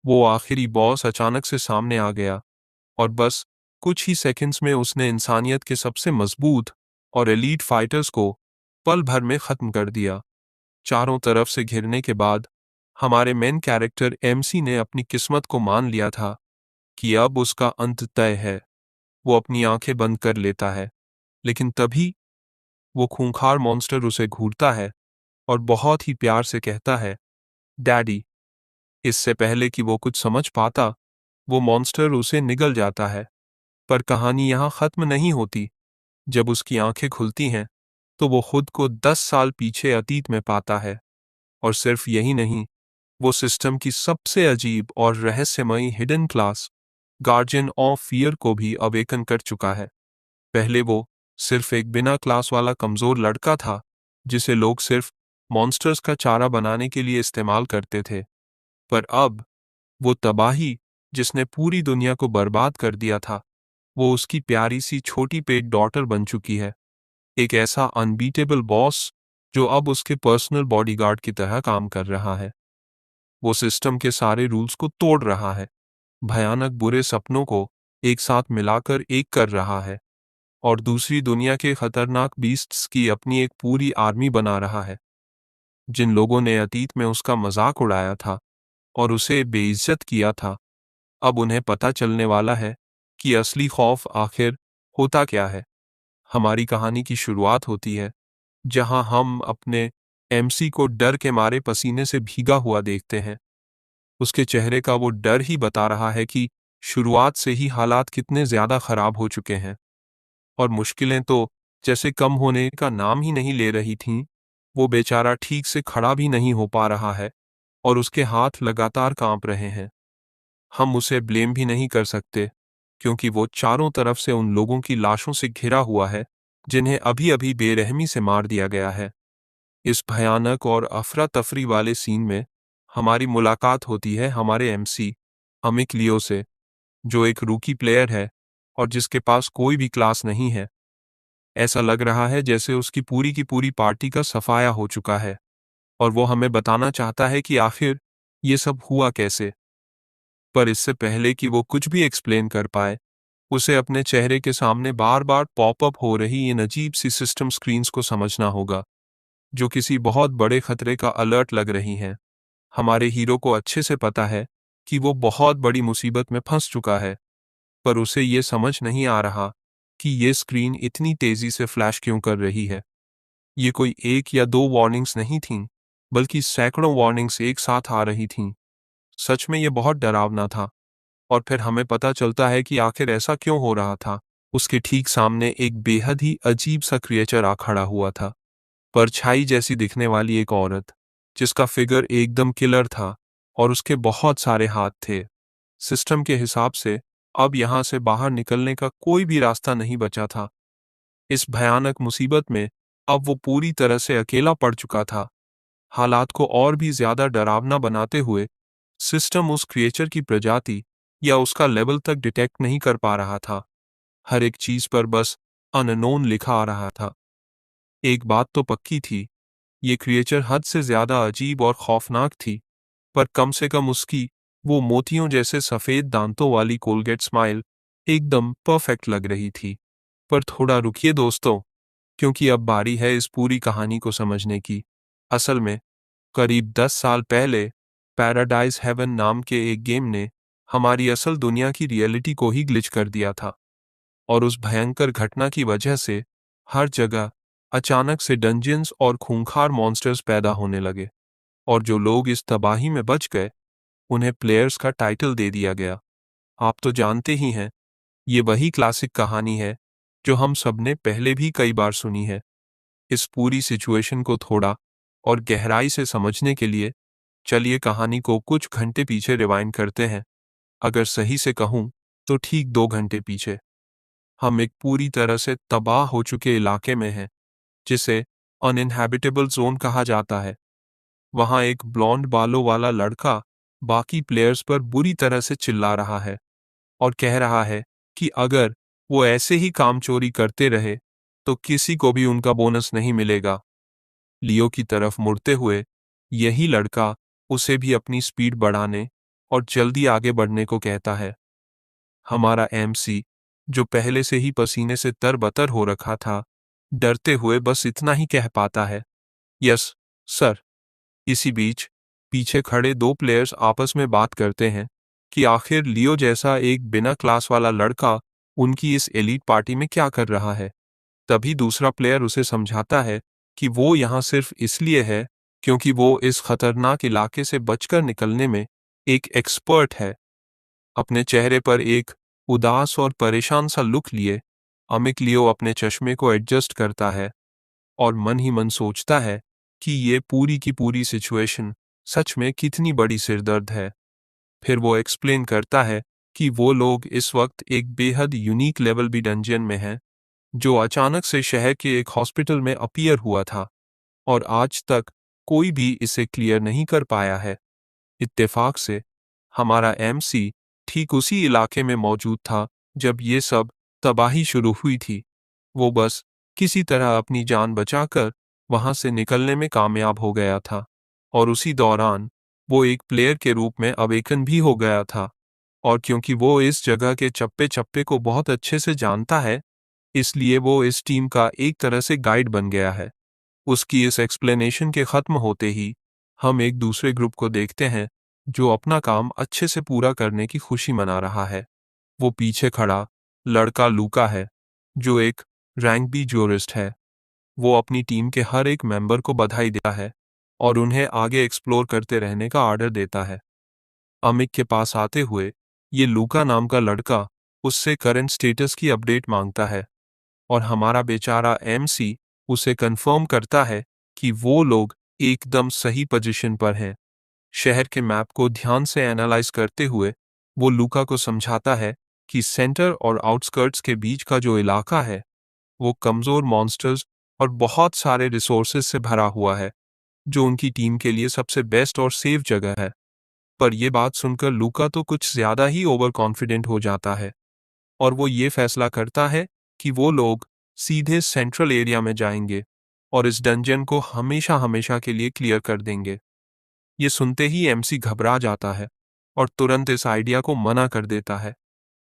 वो आखिरी बॉस अचानक से सामने आ गया और बस कुछ ही सेकंड्स में उसने इंसानियत के सबसे मजबूत और एलीट फाइटर्स को पल भर में खत्म कर दिया। चारों तरफ से घिरने के बाद हमारे मेन कैरेक्टर एमसी ने अपनी किस्मत को मान लिया था कि अब उसका अंत तय है। वो अपनी आंखें बंद कर लेता है, लेकिन तभी वो खूंखार मॉन्स्टर उसे घूरता है और बहुत ही प्यार से कहता है, डैडी। इससे पहले कि वो कुछ समझ पाता, वो मॉन्स्टर उसे निगल जाता है। पर कहानी यहाँ खत्म नहीं होती। जब उसकी आंखें खुलती हैं तो वो खुद को 10 साल पीछे अतीत में पाता है। और सिर्फ यही नहीं, वो सिस्टम की सबसे अजीब और रहस्यमयी hidden class guardian of fear को भी अवेकन कर चुका है। पहले वो सिर्फ एक बिना क्लास वाला कमजोर लड़का था जिसे लोग सिर्फ मॉन्स्टर्स का चारा बनाने के लिए इस्तेमाल करते थे। पर अब वो तबाही जिसने पूरी दुनिया को बर्बाद कर दिया था, वो उसकी प्यारी सी छोटी पेट डॉटर बन चुकी है। एक ऐसा अनबीटेबल बॉस जो अब उसके पर्सनल बॉडीगार्ड की तरह काम कर रहा है। वो सिस्टम के सारे रूल्स को तोड़ रहा है, भयानक बुरे सपनों को एक साथ मिलाकर एक कर रहा है और दूसरी दुनिया के खतरनाक बीस्ट्स की अपनी एक पूरी आर्मी बना रहा है। जिन लोगों ने अतीत में उसका मजाक उड़ाया था और उसे बेइज्जत किया था, अब उन्हें पता चलने वाला है कि असली खौफ आखिर होता क्या है। हमारी कहानी की शुरुआत होती है जहां हम अपने एमसी को डर के मारे पसीने से भीगा हुआ देखते हैं। उसके चेहरे का वो डर ही बता रहा है कि शुरुआत से ही हालात कितने ज्यादा खराब हो चुके हैं और मुश्किलें तो जैसे कम होने का नाम ही नहीं ले रही थीं। वो बेचारा ठीक से खड़ा भी नहीं हो पा रहा है और उसके हाथ लगातार कांप रहे हैं। हम उसे ब्लेम भी नहीं कर सकते क्योंकि वो चारों तरफ से उन लोगों की लाशों से घिरा हुआ है जिन्हें अभी अभी बेरहमी से मार दिया गया है। इस भयानक और अफरा तफरी वाले सीन में हमारी मुलाकात होती है हमारे एमसी अमिक लियो से, जो एक रूकी प्लेयर है और जिसके पास कोई भी क्लास नहीं है। ऐसा लग रहा है जैसे उसकी पूरी की पूरी पार्टी का सफाया हो चुका है और वो हमें बताना चाहता है कि आखिर ये सब हुआ कैसे। पर इससे पहले कि वो कुछ भी एक्सप्लेन कर पाए, उसे अपने चेहरे के सामने बार बार पॉपअप हो रही इन अजीब सी सिस्टम स्क्रीन्स को समझना होगा, जो किसी बहुत बड़े खतरे का अलर्ट लग रही हैं। हमारे हीरो को अच्छे से पता है कि वो बहुत बड़ी मुसीबत में फंस चुका है, पर उसे ये समझ नहीं आ रहा कि ये स्क्रीन इतनी तेजी से फ्लैश क्यों कर रही है। ये कोई एक या दो वार्निंग्स नहीं थीं, बल्कि सैकड़ों वार्निंग्स एक साथ आ रही थीं। सच में ये बहुत डरावना था। और फिर हमें पता चलता है कि आखिर ऐसा क्यों हो रहा था। उसके ठीक सामने एक बेहद ही अजीब सा क्रिएचर आ खड़ा हुआ था, परछाई जैसी दिखने वाली एक औरत जिसका फिगर एकदम किलर था और उसके बहुत सारे हाथ थे। सिस्टम के हिसाब से अब यहां से बाहर निकलने का कोई भी रास्ता नहीं बचा था। इस भयानक मुसीबत में अब वो पूरी तरह से अकेला पड़ चुका था। हालात को और भी ज्यादा डरावना बनाते हुए सिस्टम उस क्रिएचर की प्रजाति या उसका लेवल तक डिटेक्ट नहीं कर पा रहा था। हर एक चीज पर बस अननोन लिखा आ रहा था। एक बात तो पक्की थी, ये क्रिएचर हद से ज्यादा अजीब और खौफनाक थी, पर कम से कम उसकी वो मोतियों जैसे सफेद दांतों वाली कोलगेट स्माइल एकदम परफेक्ट लग रही थी। पर थोड़ा रुकिए दोस्तों, क्योंकि अब बारी है इस पूरी कहानी को समझने की। असल में करीब 10 साल पहले पैराडाइज हेवन नाम के एक गेम ने हमारी असल दुनिया की रियलिटी को ही ग्लिच कर दिया था और उस भयंकर घटना की वजह से हर जगह अचानक से डंजियंस और खूंखार मॉन्स्टर्स पैदा होने लगे और जो लोग इस तबाही में बच गए उन्हें प्लेयर्स का टाइटल दे दिया गया। आप तो जानते ही हैं, ये वही क्लासिक कहानी है जो हम सबने पहले भी कई बार सुनी है। इस पूरी सिचुएशन को थोड़ा और गहराई से समझने के लिए चलिए कहानी को कुछ घंटे पीछे रिवाइंड करते हैं। अगर सही से कहूं तो ठीक 2 घंटे पीछे। हम एक पूरी तरह से तबाह हो चुके इलाके में हैं जिसे अनइनहैबिटेबल जोन कहा जाता है। वहां एक ब्लॉन्ड बालों वाला लड़का बाकी प्लेयर्स पर बुरी तरह से चिल्ला रहा है और कह रहा है कि अगर वो ऐसे ही काम चोरी करते रहे तो किसी को भी उनका बोनस नहीं मिलेगा। लियो की तरफ मुड़ते हुए यही लड़का उसे भी अपनी स्पीड बढ़ाने और जल्दी आगे बढ़ने को कहता है। हमारा एमसी, जो पहले से ही पसीने से तरबतर हो रखा था, डरते हुए बस इतना ही कह पाता है, यस सर। इसी बीच पीछे खड़े दो प्लेयर्स आपस में बात करते हैं कि आखिर लियो जैसा एक बिना क्लास वाला लड़का उनकी इस एलीट पार्टी में क्या कर रहा है। तभी दूसरा प्लेयर उसे समझाता है कि वो यहाँ सिर्फ इसलिए है क्योंकि वो इस खतरनाक इलाके से बचकर निकलने में एक एक्सपर्ट है। अपने चेहरे पर एक उदास और परेशान सा लुक लिए अमिक लियो अपने चश्मे को एडजस्ट करता है और मन ही मन सोचता है कि ये पूरी की पूरी सिचुएशन सच में कितनी बड़ी सिरदर्द है। फिर वो एक्सप्लेन करता है कि वो लोग इस वक्त एक बेहद यूनिक लेवल बी डंजन में हैं, जो अचानक से शहर के एक हॉस्पिटल में अपीयर हुआ था और आज तक कोई भी इसे क्लियर नहीं कर पाया है। इत्तेफाक से हमारा एमसी ठीक उसी इलाके में मौजूद था जब ये सब तबाही शुरू हुई थी। वो बस किसी तरह अपनी जान बचाकर वहां से निकलने में कामयाब हो गया था और उसी दौरान वो एक प्लेयर के रूप में अवेकन भी हो गया था। और क्योंकि वो इस जगह के चप्पे चप्पे को बहुत अच्छे से जानता है, इसलिए वो इस टीम का एक तरह से गाइड बन गया है। उसकी इस एक्सप्लेनेशन के खत्म होते ही हम एक दूसरे ग्रुप को देखते हैं जो अपना काम अच्छे से पूरा करने की खुशी मना रहा है। वो पीछे खड़ा लड़का लूका है, जो एक रैंक बी जूरिस्ट है। वो अपनी टीम के हर एक मेंबर को बधाई देता है और उन्हें आगे एक्सप्लोर करते रहने का ऑर्डर देता है। अमिक के पास आते हुए ये लूका नाम का लड़का उससे करंट स्टेटस की अपडेट मांगता है और हमारा बेचारा एमसी उसे कंफर्म करता है कि वो लोग एकदम सही पोजीशन पर हैं। शहर के मैप को ध्यान से एनालाइज करते हुए वो लूका को समझाता है कि सेंटर और आउटस्कर्ट्स के बीच का जो इलाका है वो कमज़ोर मॉन्स्टर्स और बहुत सारे रिसोर्सेज से भरा हुआ है, जो उनकी टीम के लिए सबसे बेस्ट और सेफ जगह है। पर यह बात सुनकर लूका तो कुछ ज़्यादा ही ओवर कॉन्फिडेंट हो जाता है और वो ये फैसला करता है कि वो लोग सीधे सेंट्रल एरिया में जाएंगे और इस डंजन को हमेशा हमेशा के लिए क्लियर कर देंगे। ये सुनते ही एमसी घबरा जाता है और तुरंत इस आइडिया को मना कर देता है।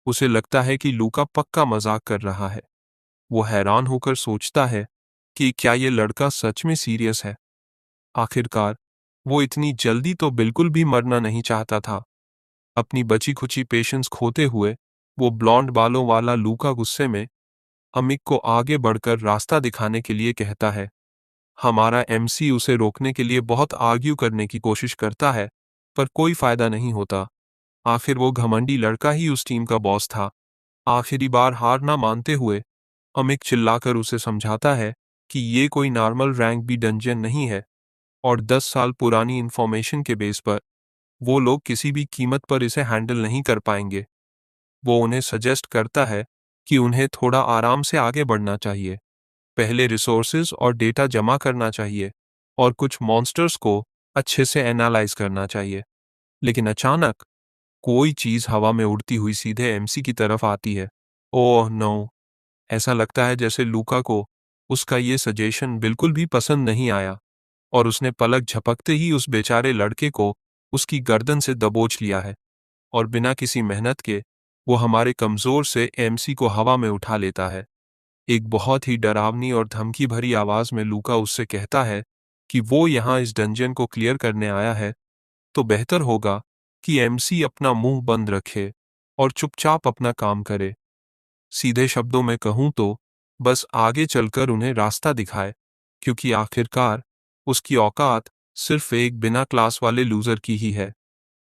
उसे लगता है कि लूका पक्का मजाक कर रहा है। वो हैरान होकर सोचता है कि क्या ये लड़का सच में सीरियस है। आखिरकार वो इतनी जल्दी तो बिल्कुल भी मरना नहीं चाहता था। अपनी बची खुची पेशेंस खोते हुए वो ब्लॉन्ड बालों वाला लूका गुस्से में अमिक को आगे बढ़कर रास्ता दिखाने के लिए कहता है। हमारा एमसी उसे रोकने के लिए बहुत आर्ग्यू करने की कोशिश करता है, पर कोई फायदा नहीं होता। आखिर वो घमंडी लड़का ही उस टीम का बॉस था। आखिरी बार हार ना मानते हुए अमिक चिल्लाकर उसे समझाता है कि ये कोई नॉर्मल रैंक बी डंजन नहीं है और 10 साल पुरानी इंफॉर्मेशन के बेस पर वो लोग किसी भी कीमत पर इसे हैंडल नहीं कर पाएंगे। वो उन्हें सजेस्ट करता है कि उन्हें थोड़ा आराम से आगे बढ़ना चाहिए, पहले रिसोर्सेज और डेटा जमा करना चाहिए और कुछ मॉन्स्टर्स को अच्छे से एनालाइज करना चाहिए। लेकिन अचानक कोई चीज हवा में उड़ती हुई सीधे एमसी की तरफ आती है। Oh no! ऐसा लगता है जैसे लूका को उसका ये सजेशन बिल्कुल भी पसंद नहीं आया और उसने पलक झपकते ही उस बेचारे लड़के को उसकी गर्दन से दबोच लिया है और बिना किसी मेहनत के वो हमारे कमजोर से एमसी को हवा में उठा लेता है। एक बहुत ही डरावनी और धमकी भरी आवाज में लूका उससे कहता है कि वो यहाँ इस डंजन को क्लियर करने आया है, तो बेहतर होगा कि एमसी अपना मुंह बंद रखे और चुपचाप अपना काम करे। सीधे शब्दों में कहूं तो बस आगे चलकर उन्हें रास्ता दिखाए, क्योंकि आखिरकार उसकी औकात सिर्फ एक बिना क्लास वाले लूजर की ही है।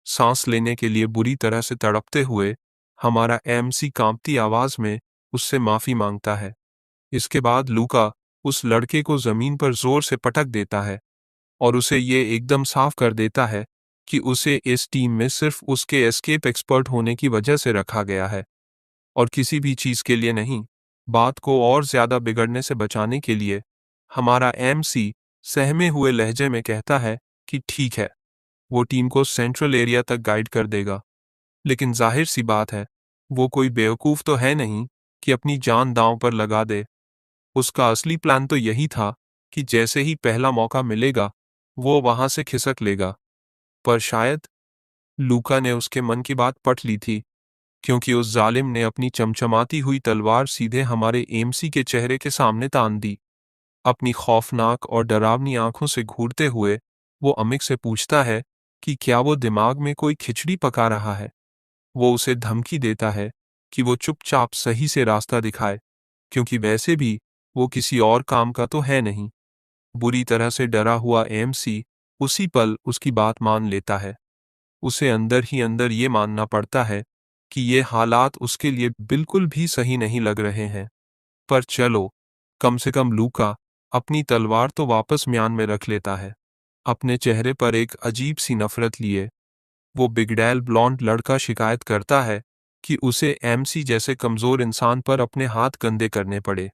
सांस लेने के लिए बुरी तरह से तड़पते हुए हमारा एमसी कांपती आवाज में उससे माफी मांगता है। इसके बाद लूका उस लड़के को जमीन पर जोर से पटक देता है और उसे ये एकदम साफ कर देता है कि उसे इस टीम में सिर्फ उसके एस्केप एक्सपर्ट होने की वजह से रखा गया है और किसी भी चीज के लिए नहीं। बात को और ज्यादा बिगड़ने से बचाने के लिए हमारा एमसी सहमे हुए लहजे में कहता है कि ठीक है, वो टीम को सेंट्रल एरिया तक गाइड कर देगा। लेकिन जाहिर सी बात है, वो कोई बेवकूफ तो है नहीं कि अपनी जान दांव पर लगा दे। उसका असली प्लान तो यही था कि जैसे ही पहला मौका मिलेगा वो वहां से खिसक लेगा। पर शायद लूका ने उसके मन की बात पढ़ ली थी, क्योंकि उस जालिम ने अपनी चमचमाती हुई तलवार सीधे हमारे एमसी के चेहरे के सामने तान दी। अपनी खौफनाक और डरावनी आंखों से घूरते हुए वो अमिक से पूछता है कि क्या वो दिमाग में कोई खिचड़ी पका रहा है। वो उसे धमकी देता है कि वो चुपचाप सही से रास्ता दिखाए, क्योंकि वैसे भी वो किसी और काम का तो है नहीं। बुरी तरह से डरा हुआ एमसी उसी पल उसकी बात मान लेता है। उसे अंदर ही अंदर ये मानना पड़ता है कि ये हालात उसके लिए बिल्कुल भी सही नहीं लग रहे हैं। पर चलो, कम से कम लूका अपनी तलवार तो वापस म्यान में रख लेता है। अपने चेहरे पर एक अजीब सी नफरत लिए वो बिगड़ैल ब्लॉन्ड लड़का शिकायत करता है कि उसे एमसी जैसे कमजोर इंसान पर अपने हाथ गंदे करने पड़े।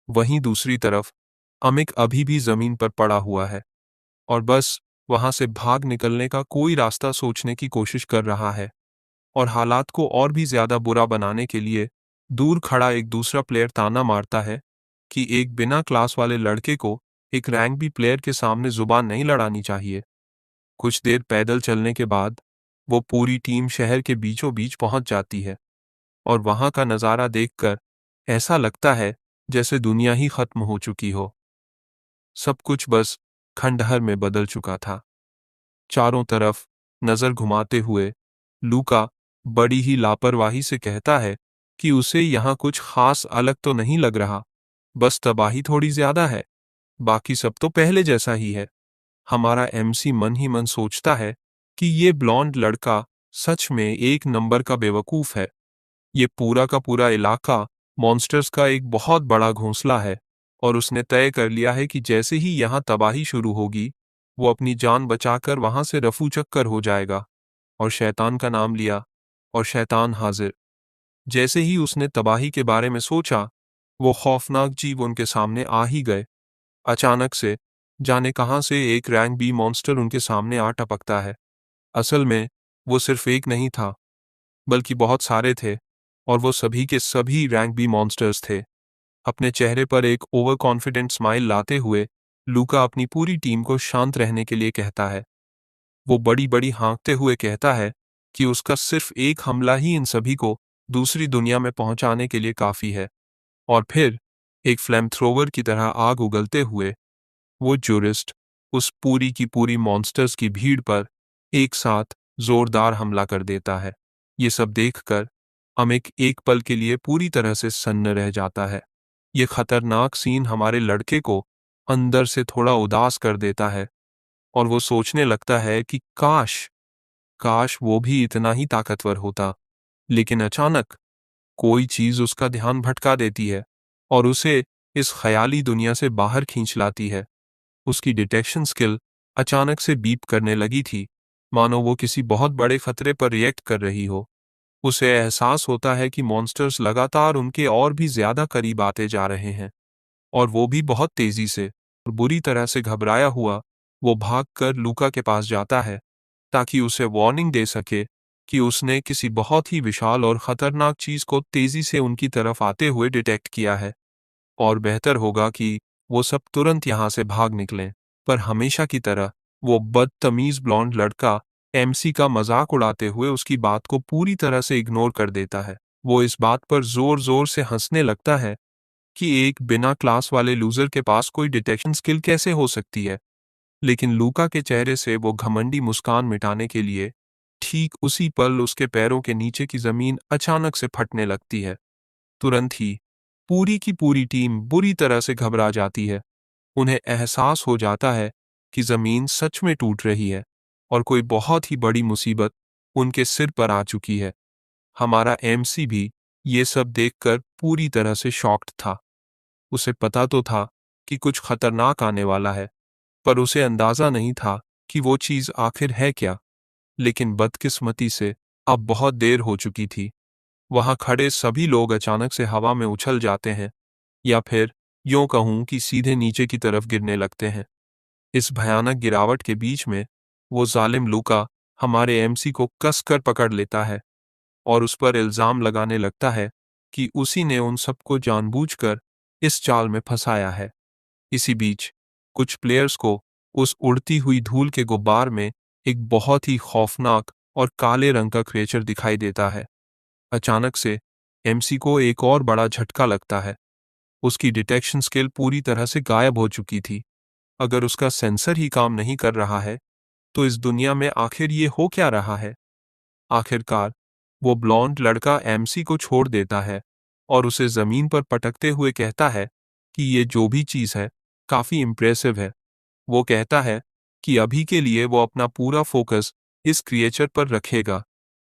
वहीं दूसरी तरफ अमिक अभी भी जमीन पर पड़ा हुआ है और बस वहां से भाग निकलने का कोई रास्ता सोचने की कोशिश कर रहा है। और हालात को और भी ज्यादा बुरा बनाने के लिए दूर खड़ा एक दूसरा प्लेयर ताना मारता है कि एक बिना क्लास वाले लड़के को एक रैंक बी प्लेयर के सामने जुबान नहीं लड़ानी चाहिए। कुछ देर पैदल चलने के बाद वो पूरी टीम शहर के बीचों बीच पहुंच जाती है और वहां का नज़ारा देखकर ऐसा लगता है जैसे दुनिया ही खत्म हो चुकी हो। सब कुछ बस खंडहर में बदल चुका था। चारों तरफ नजर घुमाते हुए लूका बड़ी ही लापरवाही से कहता है कि उसे यहाँ कुछ खास अलग तो नहीं लग रहा, बस तबाही थोड़ी ज्यादा है, बाकी सब तो पहले जैसा ही है। हमारा एमसी मन ही मन सोचता है कि ये ब्लॉन्ड लड़का सच में एक नंबर का बेवकूफ है। ये पूरा का पूरा इलाका मॉन्स्टर्स का एक बहुत बड़ा घोंसला है और उसने तय कर लिया है कि जैसे ही यहाँ तबाही शुरू होगी वो अपनी जान बचाकर वहां से रफू चक्कर हो जाएगा। और शैतान का नाम लिया और शैतान हाजिर। जैसे ही उसने तबाही के बारे में सोचा वो खौफनाक जीव उनके सामने आ ही गए। अचानक से जाने कहां से एक रैंक बी मॉन्स्टर उनके सामने आ टपकता है। असल में वो सिर्फ एक नहीं था, बल्कि बहुत सारे थे, और वो सभी के सभी रैंक बी मॉन्स्टर्स थे। अपने चेहरे पर एक ओवर कॉन्फिडेंट स्माइल लाते हुए लूका अपनी पूरी टीम को शांत रहने के लिए कहता है। वो बड़ी बड़ी हाँकते हुए कहता है कि उसका सिर्फ एक हमला ही इन सभी को दूसरी दुनिया में पहुंचाने के लिए काफी है। और फिर एक फ्लेम थ्रोवर की तरह आग उगलते हुए वो जूरिस्ट उस पूरी की पूरी मॉन्स्टर्स की भीड़ पर एक साथ जोरदार हमला कर देता है। ये सब देखकर अमिक एक पल के लिए पूरी तरह से सन्न रह जाता है। ये खतरनाक सीन हमारे लड़के को अंदर से थोड़ा उदास कर देता है और वो सोचने लगता है कि काश काश वो भी इतना ही ताकतवर होता। लेकिन अचानक कोई चीज उसका ध्यान भटका देती है और उसे इस ख्याली दुनिया से बाहर खींच लाती है। उसकी डिटेक्शन स्किल अचानक से बीप करने लगी थी, मानो वो किसी बहुत बड़े खतरे पर रिएक्ट कर रही हो। उसे एहसास होता है कि मॉन्स्टर्स लगातार उनके और भी ज्यादा करीब आते जा रहे हैं, और वो भी बहुत तेजी से। और बुरी तरह से घबराया हुआ वो भागकर लूका के पास जाता है ताकि उसे वार्निंग दे सके कि उसने किसी बहुत ही विशाल और खतरनाक चीज को तेजी से उनकी तरफ आते हुए डिटेक्ट किया है, और बेहतर होगा कि वो सब तुरंत यहाँ से भाग निकलें। पर हमेशा की तरह वो बदतमीज ब्लॉन्ड लड़का एमसी का मजाक उड़ाते हुए उसकी बात को पूरी तरह से इग्नोर कर देता है। वो इस बात पर जोर जोर से हंसने लगता है कि एक बिना क्लास वाले लूजर के पास कोई डिटेक्शन स्किल कैसे हो सकती है। लेकिन लूका के चेहरे से वो घमंडी मुस्कान मिटाने के लिए ठीक उसी पल उसके पैरों के नीचे की जमीन अचानक से फटने लगती है। तुरंत ही पूरी की पूरी टीम बुरी तरह से घबरा जाती है। उन्हें एहसास हो जाता है कि जमीन सच में टूट रही है और कोई बहुत ही बड़ी मुसीबत उनके सिर पर आ चुकी है। हमारा एमसी भी ये सब देखकर पूरी तरह से शॉक्ड था। उसे पता तो था कि कुछ खतरनाक आने वाला है, पर उसे अंदाजा नहीं था कि वो चीज आखिर है क्या। लेकिन बदकिस्मती से अब बहुत देर हो चुकी थी। वहां खड़े सभी लोग अचानक से हवा में उछल जाते हैं, या फिर यूं कहूं कि सीधे नीचे की तरफ गिरने लगते हैं। इस भयानक गिरावट के बीच में वो जालिम लूका हमारे एमसी को कसकर पकड़ लेता है और उस पर इल्जाम लगाने लगता है कि उसी ने उन सबको जानबूझकर इस चाल में फंसाया है। इसी बीच कुछ प्लेयर्स को उस उड़ती हुई धूल के गुब्बार में एक बहुत ही खौफनाक और काले रंग का क्रिएचर दिखाई देता है। अचानक से एमसी को एक और बड़ा झटका लगता है। उसकी डिटेक्शन स्किल पूरी तरह से गायब हो चुकी थी। अगर उसका सेंसर ही काम नहीं कर रहा है तो इस दुनिया में आखिर ये हो क्या रहा है। आखिरकार वो ब्लॉन्ड लड़का एमसी को छोड़ देता है और उसे जमीन पर पटकते हुए कहता है कि ये जो भी चीज है काफी इम्प्रेसिव है। वो कहता है कि अभी के लिए वो अपना पूरा फोकस इस क्रिएचर पर रखेगा,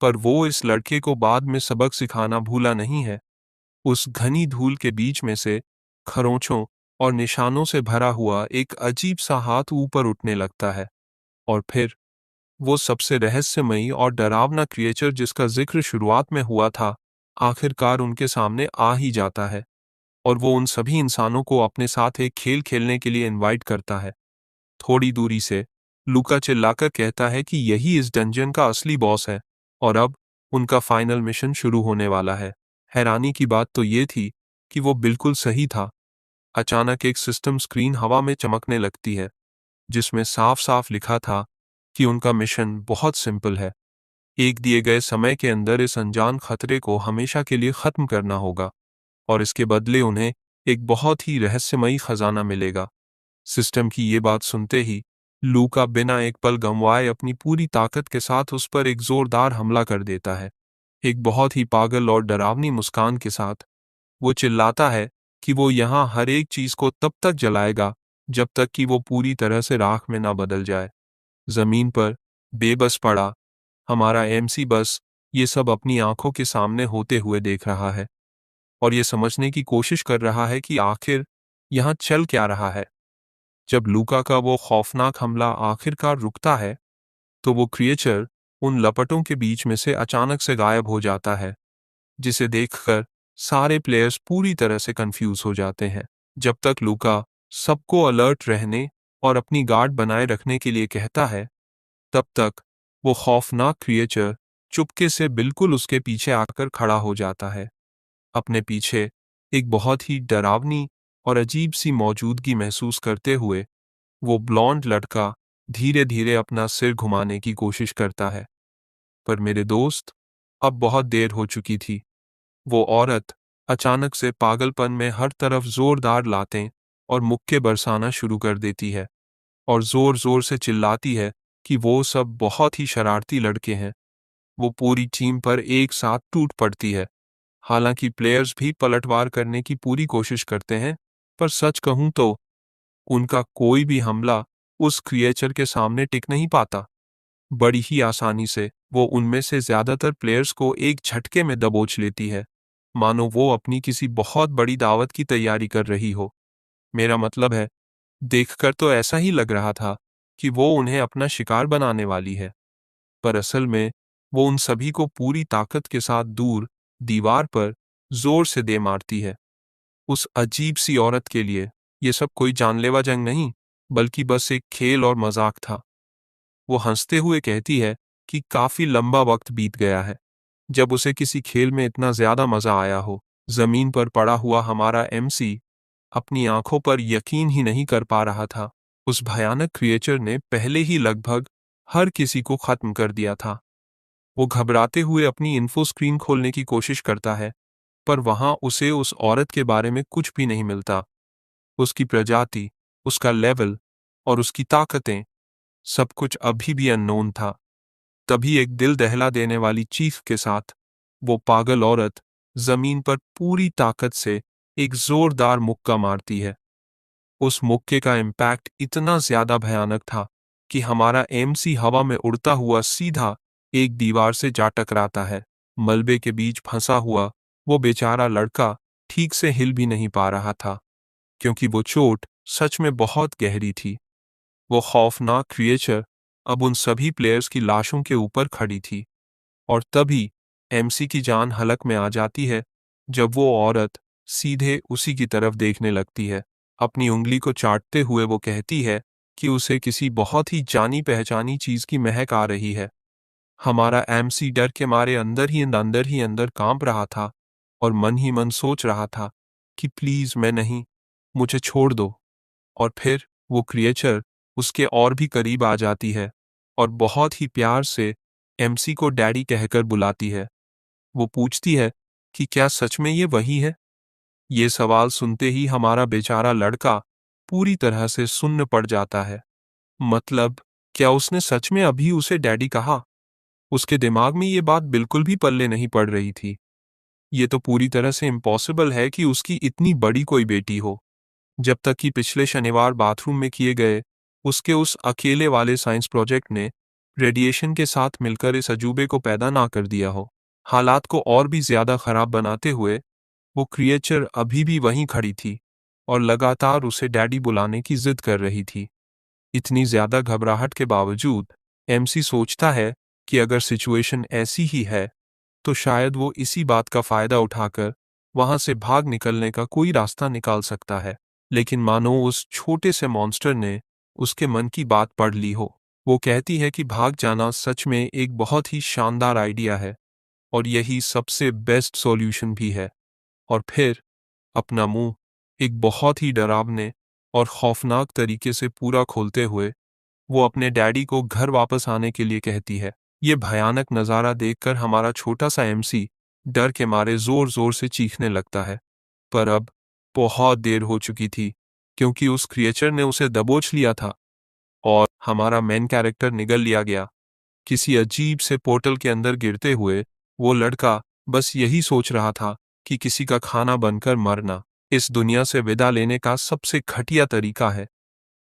पर वो इस लड़के को बाद में सबक सिखाना भूला नहीं है। उस घनी धूल के बीच में से खरोंचों और निशानों से भरा हुआ एक अजीब सा हाथ ऊपर उठने लगता है, और फिर वो सबसे रहस्यमयी और डरावना क्रिएचर जिसका जिक्र शुरुआत में हुआ था, आखिरकार उनके सामने आ ही जाता है। और वो उन सभी इंसानों को अपने साथ एक खेल खेलने के लिए इनवाइट करता है। थोड़ी दूरी से लूका चिल्लाकर कहता है कि यही इस डंजन का असली बॉस है और अब उनका फाइनल मिशन शुरू होने वाला है। हैरानी की बात तो ये थी कि वो बिल्कुल सही था। अचानक एक सिस्टम स्क्रीन हवा में चमकने लगती है जिसमें साफ साफ लिखा था कि उनका मिशन बहुत सिंपल है। एक दिए गए समय के अंदर इस अनजान खतरे को हमेशा के लिए खत्म करना होगा और इसके बदले उन्हें एक बहुत ही रहस्यमयी खजाना मिलेगा। सिस्टम की ये बात सुनते ही लूका बिना एक पल गंवाए अपनी पूरी ताकत के साथ उस पर एक जोरदार हमला कर देता है। एक बहुत ही पागल और डरावनी मुस्कान के साथ वो चिल्लाता है कि वो यहाँ हर एक चीज को तब तक जलाएगा जब तक कि वो पूरी तरह से राख में ना बदल जाए। जमीन पर बेबस पड़ा हमारा एमसी बस ये सब अपनी आंखों के सामने होते हुए देख रहा है और ये समझने की कोशिश कर रहा है कि आखिर यहाँ चल क्या रहा है। जब लूका का वो खौफनाक हमला आखिरकार रुकता है तो वो क्रिएचर उन लपटों के बीच में से अचानक से गायब हो जाता है, जिसे देखकर सारे प्लेयर्स पूरी तरह से कंफ्यूज हो जाते हैं। जब तक लूका सबको अलर्ट रहने और अपनी गार्ड बनाए रखने के लिए कहता है, तब तक वो खौफनाक क्रिएचर चुपके से बिल्कुल उसके पीछे आकर खड़ा हो जाता है। अपने पीछे एक बहुत ही डरावनी और अजीब सी मौजूदगी महसूस करते हुए वो ब्लॉन्ड लड़का धीरे धीरे अपना सिर घुमाने की कोशिश करता है। पर मेरे दोस्त, अब बहुत देर हो चुकी थी। वो औरत अचानक से पागलपन में हर तरफ जोरदार लातें और मुक्के बरसाना शुरू कर देती है और जोर जोर से चिल्लाती है कि वो सब बहुत ही शरारती लड़के हैं। वो पूरी टीम पर एक साथ टूट पड़ती है। हालांकि प्लेयर्स भी पलटवार करने की पूरी कोशिश करते हैं, पर सच कहूं तो उनका कोई भी हमला उस क्रिएचर के सामने टिक नहीं पाता। बड़ी ही आसानी से वो उनमें से ज्यादातर प्लेयर्स को एक झटके में दबोच लेती है, मानो वो अपनी किसी बहुत बड़ी दावत की तैयारी कर रही हो। मेरा मतलब है, देखकर तो ऐसा ही लग रहा था कि वो उन्हें अपना शिकार बनाने वाली है, पर असल में वो उन सभी को पूरी ताकत के साथ दूर दीवार पर जोर से दे मारती है। उस अजीब सी औरत के लिए ये सब कोई जानलेवा जंग नहीं, बल्कि बस एक खेल और मजाक था। वो हंसते हुए कहती है कि काफी लंबा वक्त बीत गया है जब उसे किसी खेल में इतना ज्यादा मजा आया हो। जमीन पर पड़ा हुआ हमारा एमसी अपनी आंखों पर यकीन ही नहीं कर पा रहा था। उस भयानक क्रिएचर ने पहले ही लगभग हर किसी को खत्म कर दिया था। वो घबराते हुए अपनी इन्फो स्क्रीन खोलने की कोशिश करता है, पर वहां उसे उस औरत के बारे में कुछ भी नहीं मिलता। उसकी प्रजाति, उसका लेवल और उसकी ताकतें, सब कुछ अभी भी अननोन था। तभी एक दिल दहला देने वाली चीख के साथ वो पागल औरत जमीन पर पूरी ताकत से एक जोरदार मुक्का मारती है। उस मुक्के का इम्पैक्ट इतना ज्यादा भयानक था कि हमारा एमसी हवा में उड़ता हुआ सीधा एक दीवार से जा टकराता है। मलबे के बीच फंसा हुआ वो बेचारा लड़का ठीक से हिल भी नहीं पा रहा था, क्योंकि वो चोट सच में बहुत गहरी थी। वो खौफनाक क्रिएचर अब उन सभी प्लेयर्स की लाशों के ऊपर खड़ी थी, और तभी एमसी की जान हलक में आ जाती है जब वो औरत सीधे उसी की तरफ देखने लगती है। अपनी उंगली को चाटते हुए वो कहती है कि उसे किसी बहुत ही जानी पहचानी चीज की महक आ रही है। हमारा एमसी डर के मारे अंदर ही अंदर कांप रहा था और मन ही मन सोच रहा था कि प्लीज मैं नहीं, मुझे छोड़ दो। और फिर वो क्रिएचर उसके और भी करीब आ जाती है और बहुत ही प्यार से एमसी को डैडी कहकर बुलाती है। वो पूछती है कि क्या सच में ये वही है। ये सवाल सुनते ही हमारा बेचारा लड़का पूरी तरह से सुन्न पड़ जाता है। मतलब, क्या उसने सच में अभी उसे डैडी कहा? उसके दिमाग में ये बात बिल्कुल भी पल्ले नहीं पड़ रही थी। ये तो पूरी तरह से इम्पॉसिबल है कि उसकी इतनी बड़ी कोई बेटी हो। जब तक कि पिछले शनिवार बाथरूम में किए गए उसके उस अकेले वाले साइंस प्रोजेक्ट ने रेडिएशन के साथ मिलकर इस अजूबे को पैदा ना कर दिया हो। हालात को और भी ज्यादा खराब बनाते हुए वो क्रिएचर अभी भी वहीं खड़ी थी और लगातार उसे डैडी बुलाने की जिद कर रही थी। इतनी ज्यादा घबराहट के बावजूद एमसी सोचता है कि अगर सिचुएशन ऐसी ही है तो शायद वो इसी बात का फायदा उठाकर वहां से भाग निकलने का कोई रास्ता निकाल सकता है। लेकिन मानो उस छोटे से मॉन्स्टर ने उसके मन की बात पढ़ ली हो। वो कहती है कि भाग जाना सच में एक बहुत ही शानदार आइडिया है और यही सबसे बेस्ट सॉल्यूशन भी है। और फिर अपना मुंह एक बहुत ही डरावने और खौफनाक तरीके से पूरा खोलते हुए वो अपने डैडी को घर वापस आने के लिए कहती है। ये भयानक नज़ारा देखकर हमारा छोटा सा एमसी डर के मारे जोर जोर से चीखने लगता है। पर अब बहुत देर हो चुकी थी, क्योंकि उस क्रिएचर ने उसे दबोच लिया था और हमारा मेन कैरेक्टर निगल लिया गया। किसी अजीब से पोर्टल के अंदर गिरते हुए वो लड़का बस यही सोच रहा था कि किसी का खाना बनकर मरना इस दुनिया से विदा लेने का सबसे घटिया तरीका है।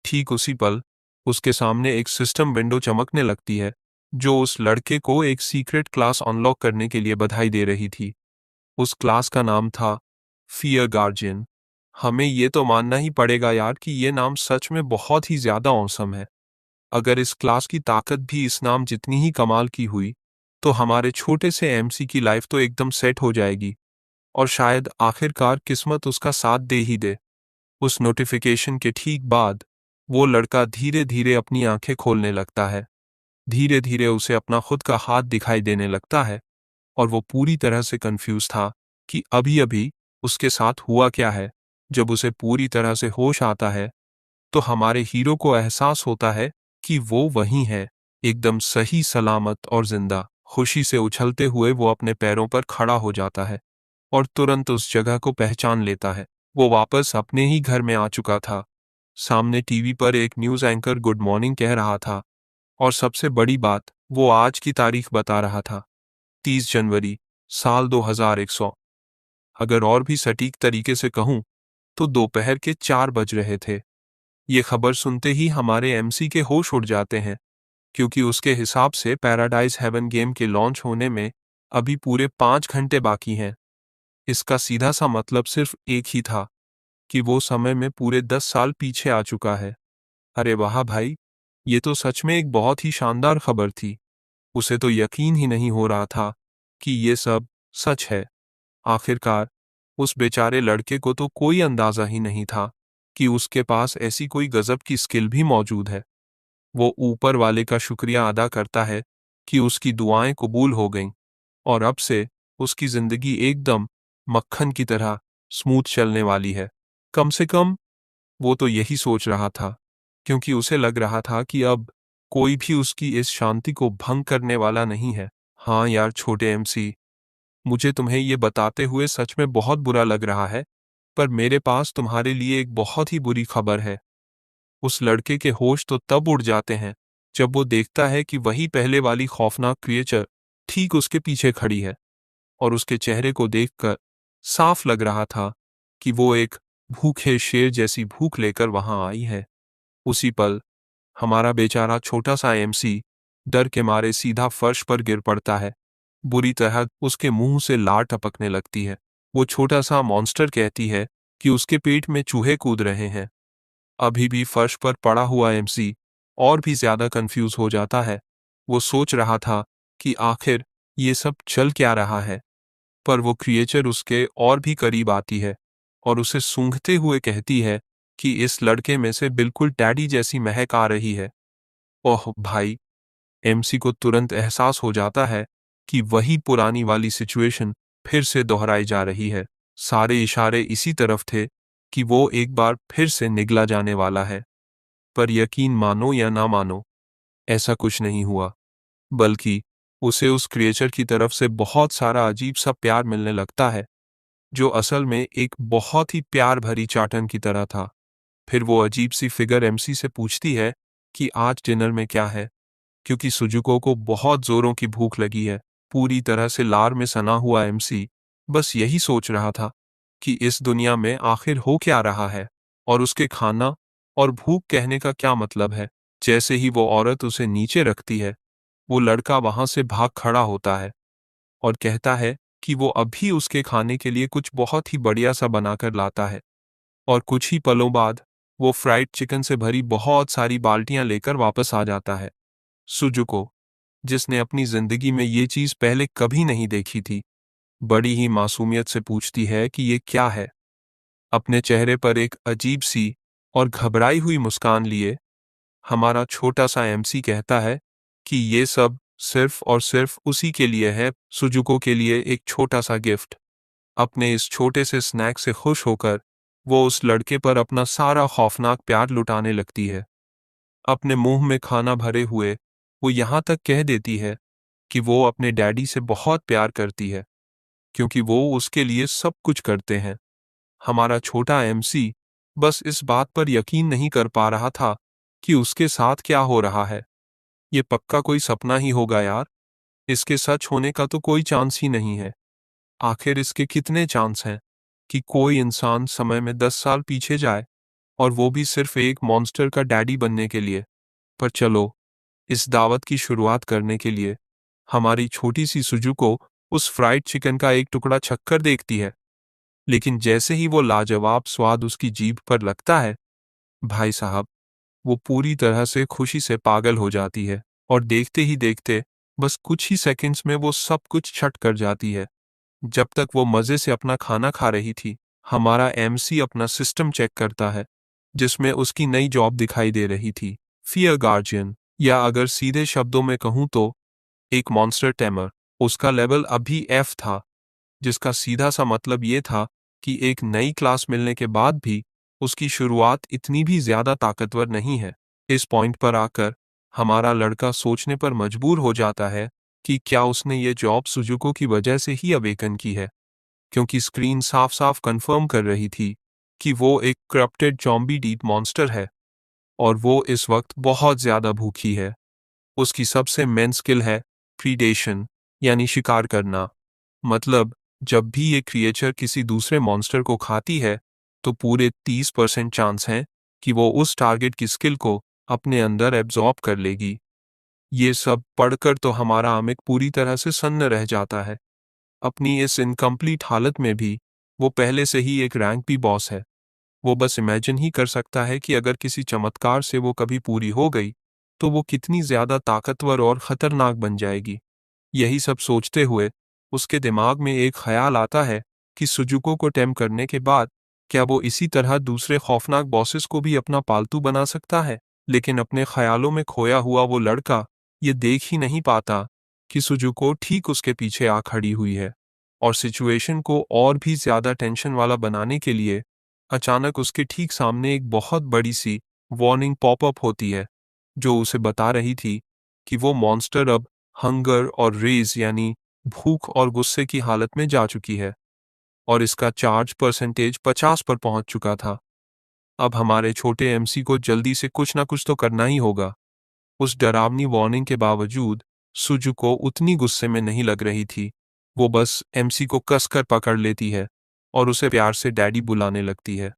ठीक उसी पल उसके सामने एक सिस्टम विंडो चमकने लगती है, जो उस लड़के को एक सीक्रेट क्लास अनलॉक करने के लिए बधाई दे रही थी। उस क्लास का नाम था फियर गार्जियन। हमें ये तो मानना ही पड़ेगा यार कि ये नाम सच में बहुत ही ज्यादा औसम है। अगर इस क्लास की ताकत भी इस नाम जितनी ही कमाल की हुई तो हमारे छोटे से एमसी की लाइफ तो एकदम सेट हो जाएगी और शायद आखिरकार किस्मत उसका साथ दे ही दे। उस नोटिफिकेशन के ठीक बाद वो लड़का धीरे धीरे अपनी आंखें खोलने लगता है। धीरे धीरे उसे अपना खुद का हाथ दिखाई देने लगता है और वो पूरी तरह से कंफ्यूज था कि अभी अभी उसके साथ हुआ क्या है। जब उसे पूरी तरह से होश आता है तो हमारे हीरो को एहसास होता है कि वो वहीं है, एकदम सही सलामत और जिंदा। खुशी से उछलते हुए वो अपने पैरों पर खड़ा हो जाता है और तुरंत उस जगह को पहचान लेता है। वो वापस अपने ही घर में आ चुका था। सामने टीवी पर एक न्यूज़ एंकर गुड मॉर्निंग कह रहा था और सबसे बड़ी बात, वो आज की तारीख बता रहा था, 30 जनवरी साल 2100। अगर और भी सटीक तरीके से कहूं तो दोपहर के 4 बज रहे थे। ये खबर सुनते ही हमारे एमसी के होश उड़ जाते हैं, क्योंकि उसके हिसाब से पैराडाइज हेवन गेम के लॉन्च होने में अभी पूरे 5 घंटे बाकी हैं। इसका सीधा सा मतलब सिर्फ एक ही था कि वो समय में पूरे 10 साल पीछे आ चुका है। अरे वाह भाई, ये तो सच में एक बहुत ही शानदार खबर थी। उसे तो यकीन ही नहीं हो रहा था कि ये सब सच है। आखिरकार उस बेचारे लड़के को तो कोई अंदाजा ही नहीं था कि उसके पास ऐसी कोई गजब की स्किल भी मौजूद है। वो ऊपर वाले का शुक्रिया अदा करता है कि उसकी दुआएं कबूल हो गईं और अब से उसकी जिंदगी एकदम मक्खन की तरह स्मूथ चलने वाली है। कम से कम वो तो यही सोच रहा था, क्योंकि उसे लग रहा था कि अब कोई भी उसकी इस शांति को भंग करने वाला नहीं है। हाँ यार छोटे एमसी, मुझे तुम्हें ये बताते हुए सच में बहुत बुरा लग रहा है, पर मेरे पास तुम्हारे लिए एक बहुत ही बुरी खबर है। उस लड़के के होश तो तब उड़ जाते हैं जब वो देखता है कि वही पहले वाली खौफनाक क्रिएचर ठीक उसके पीछे खड़ी है और उसके चेहरे को देखकर साफ लग रहा था कि वो एक भूखे शेर जैसी भूख लेकर वहां आई है। उसी पल हमारा बेचारा छोटा सा एमसी डर के मारे सीधा फर्श पर गिर पड़ता है। बुरी तरह उसके मुंह से लार टपकने लगती है। वो छोटा सा मॉन्स्टर कहती है कि उसके पेट में चूहे कूद रहे हैं। अभी भी फर्श पर पड़ा हुआ एमसी और भी ज्यादा कंफ्यूज हो जाता है। वो सोच रहा था कि आखिर ये सब चल क्या रहा है, पर वो क्रिएचर उसके और भी करीब आती है और उसे सूंघते हुए कहती है कि इस लड़के में से बिल्कुल डैडी जैसी महक आ रही है। ओह भाई, एमसी को तुरंत एहसास हो जाता है कि वही पुरानी वाली सिचुएशन फिर से दोहराई जा रही है। सारे इशारे इसी तरफ थे कि वो एक बार फिर से निगला जाने वाला है। पर यकीन मानो या ना मानो, ऐसा कुछ नहीं हुआ, बल्कि उसे उस क्रिएचर की तरफ से बहुत सारा अजीब सा प्यार मिलने लगता है, जो असल में एक बहुत ही प्यार भरी चाटन की तरह था। फिर वो अजीब सी फिगर एमसी से पूछती है कि आज डिनर में क्या है, क्योंकि सुजुको को बहुत जोरों की भूख लगी है। पूरी तरह से लार में सना हुआ एमसी बस यही सोच रहा था कि इस दुनिया में आखिर हो क्या रहा है और उसके खाना और भूख कहने का क्या मतलब है। जैसे ही वो औरत उसे नीचे रखती है, वो लड़का वहां से भाग खड़ा होता है और कहता है कि वो अभी उसके खाने के लिए कुछ बहुत ही बढ़िया सा बनाकर लाता है। और कुछ ही पलों बाद वो फ्राइड चिकन से भरी बहुत सारी बाल्टियां लेकर वापस आ जाता है। सुजुको, जिसने अपनी जिंदगी में ये चीज पहले कभी नहीं देखी थी, बड़ी ही मासूमियत से पूछती है कि ये क्या है। अपने चेहरे पर एक अजीब सी और घबराई हुई मुस्कान लिए हमारा छोटा सा एमसी कहता है कि ये सब सिर्फ और सिर्फ उसी के लिए है, सुजुको के लिए एक छोटा सा गिफ्ट। अपने इस छोटे से स्नैक से खुश होकर वो उस लड़के पर अपना सारा खौफनाक प्यार लुटाने लगती है। अपने मुंह में खाना भरे हुए वो यहाँ तक कह देती है कि वो अपने डैडी से बहुत प्यार करती है, क्योंकि वो उसके लिए सब कुछ करते हैं। हमारा छोटा एमसी बस इस बात पर यकीन नहीं कर पा रहा था कि उसके साथ क्या हो रहा है। ये पक्का कोई सपना ही होगा यार, इसके सच होने का तो कोई चांस ही नहीं है। आखिर इसके कितने चांस हैं कि कोई इंसान समय में 10 साल पीछे जाए, और वो भी सिर्फ एक मॉन्स्टर का डैडी बनने के लिए। पर चलो, इस दावत की शुरुआत करने के लिए हमारी छोटी सी सुजुको उस फ्राइड चिकन का एक टुकड़ा छक्कर देखती है। लेकिन जैसे ही वो लाजवाब स्वाद उसकी जीभ पर लगता है, भाई साहब, वो पूरी तरह से खुशी से पागल हो जाती है और देखते ही देखते बस कुछ ही सेकंड्स में वो सब कुछ छट कर जाती है। जब तक वो मजे से अपना खाना खा रही थी, हमारा एमसी अपना सिस्टम चेक करता है, जिसमें उसकी नई जॉब दिखाई दे रही थी, फियर गार्जियन, या अगर सीधे शब्दों में कहूँ तो एक मॉन्स्टर टेमर। उसका लेवल अभी एफ था, जिसका सीधा सा मतलब ये था कि एक नई क्लास मिलने के बाद भी उसकी शुरुआत इतनी भी ज्यादा ताकतवर नहीं है। इस पॉइंट पर आकर हमारा लड़का सोचने पर मजबूर हो जाता है कि क्या उसने ये जॉब सुजुको की वजह से ही अवेकन की है, क्योंकि स्क्रीन साफ साफ कंफर्म कर रही थी कि वो एक करप्टेड जॉम्बी डीप मॉन्स्टर है और वो इस वक्त बहुत ज्यादा भूखी है। उसकी सबसे मेन स्किल है प्रीडेशन, यानी शिकार करना। मतलब जब भी ये क्रिएचर किसी दूसरे मॉन्स्टर को खाती है, तो पूरे 30% चांस हैं कि वो उस टारगेट की स्किल को अपने अंदर एब्जॉर्ब कर लेगी। ये सब पढ़कर तो हमारा आमिक पूरी तरह से सन्न रह जाता है। अपनी इस इनकम्प्लीट हालत में भी वो पहले से ही एक रैंक भी बॉस है। वो बस इमेजिन ही कर सकता है कि अगर किसी चमत्कार से वो कभी पूरी हो गई, तो वो कितनी ज्यादा ताकतवर और खतरनाक बन जाएगी। यही सब सोचते हुए उसके दिमाग में एक ख्याल आता है कि सुजुको को टेम करने के बाद क्या वो इसी तरह दूसरे खौफनाक बॉसेस को भी अपना पालतू बना सकता है। लेकिन अपने ख्यालों में खोया हुआ वो लड़का ये देख ही नहीं पाता कि सुजुको ठीक उसके पीछे आ खड़ी हुई है, और सिचुएशन को और भी ज्यादा टेंशन वाला बनाने के लिए अचानक उसके ठीक सामने एक बहुत बड़ी सी वार्निंग पॉपअप होती है, जो उसे बता रही थी कि वो मॉन्स्टर अब हंगर और रेज, यानी भूख और गुस्से की हालत में जा चुकी है और इसका चार्ज परसेंटेज 50 पर पहुंच चुका था। अब हमारे छोटे एमसी को जल्दी से कुछ ना कुछ तो करना ही होगा। उस डरावनी वार्निंग के बावजूद सुजुको उतनी गुस्से में नहीं लग रही थी। वो बस एमसी को कसकर पकड़ लेती है और उसे प्यार से डैडी बुलाने लगती है।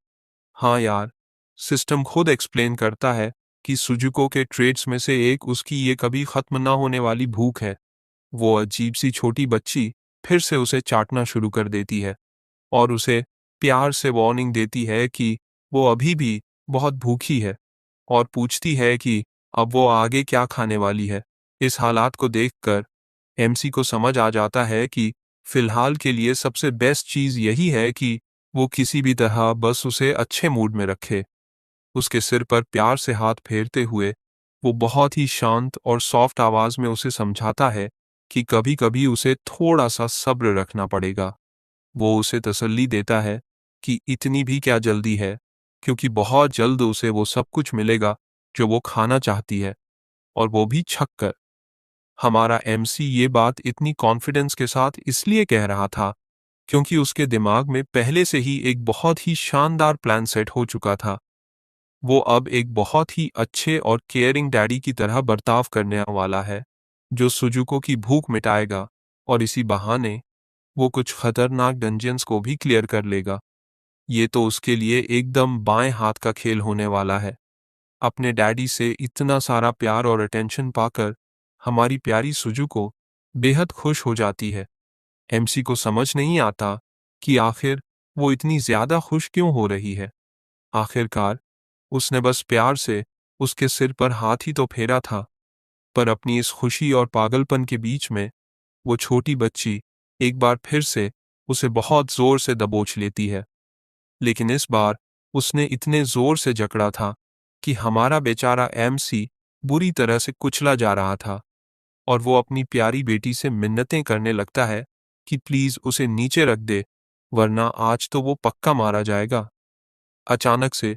हाँ यार, सिस्टम खुद एक्सप्लेन करता है कि सुजुको के ट्रेड्स में से एक उसकी ये कभी खत्म ना होने वाली भूख है। वो अजीब सी छोटी बच्ची फिर से उसे चाटना शुरू कर देती है और उसे प्यार से वार्निंग देती है कि वो अभी भी बहुत भूखी है, और पूछती है कि अब वो आगे क्या खाने वाली है। इस हालात को देखकर एमसी को समझ आ जाता है कि फिलहाल के लिए सबसे बेस्ट चीज यही है कि वो किसी भी तरह बस उसे अच्छे मूड में रखे। उसके सिर पर प्यार से हाथ फेरते हुए वो बहुत ही शांत और सॉफ्ट आवाज में उसे समझाता है कि कभी कभी उसे थोड़ा सा सब्र रखना पड़ेगा। वो उसे तसल्ली देता है कि इतनी भी क्या जल्दी है, क्योंकि बहुत जल्द उसे वो सब कुछ मिलेगा जो वो खाना चाहती है, और वो भी छक कर। हमारा एमसी ये बात इतनी कॉन्फिडेंस के साथ इसलिए कह रहा था क्योंकि उसके दिमाग में पहले से ही एक बहुत ही शानदार प्लान सेट हो चुका था। वो अब एक बहुत ही अच्छे और केयरिंग डैडी की तरह बर्ताव करने वाला है, जो सुजुको की भूख मिटाएगा, और इसी बहाने वो कुछ खतरनाक डंजियंस को भी क्लियर कर लेगा। ये तो उसके लिए एकदम बाएं हाथ का खेल होने वाला है। अपने डैडी से इतना सारा प्यार और अटेंशन पाकर हमारी प्यारी सुजुको बेहद खुश हो जाती है। एमसी को समझ नहीं आता कि आखिर वो इतनी ज्यादा खुश क्यों हो रही है। आखिरकार उसने बस प्यार से उसके सिर पर हाथ ही तो फेरा था, पर अपनी इस खुशी और पागलपन के बीच में वो छोटी बच्ची एक बार फिर से उसे बहुत जोर से दबोच लेती है। लेकिन इस बार उसने इतने जोर से जकड़ा था कि हमारा बेचारा एमसी बुरी तरह से कुचला जा रहा था, और वो अपनी प्यारी बेटी से मिन्नतें करने लगता है कि प्लीज उसे नीचे रख दे, वरना आज तो वो पक्का मारा जाएगा। अचानक से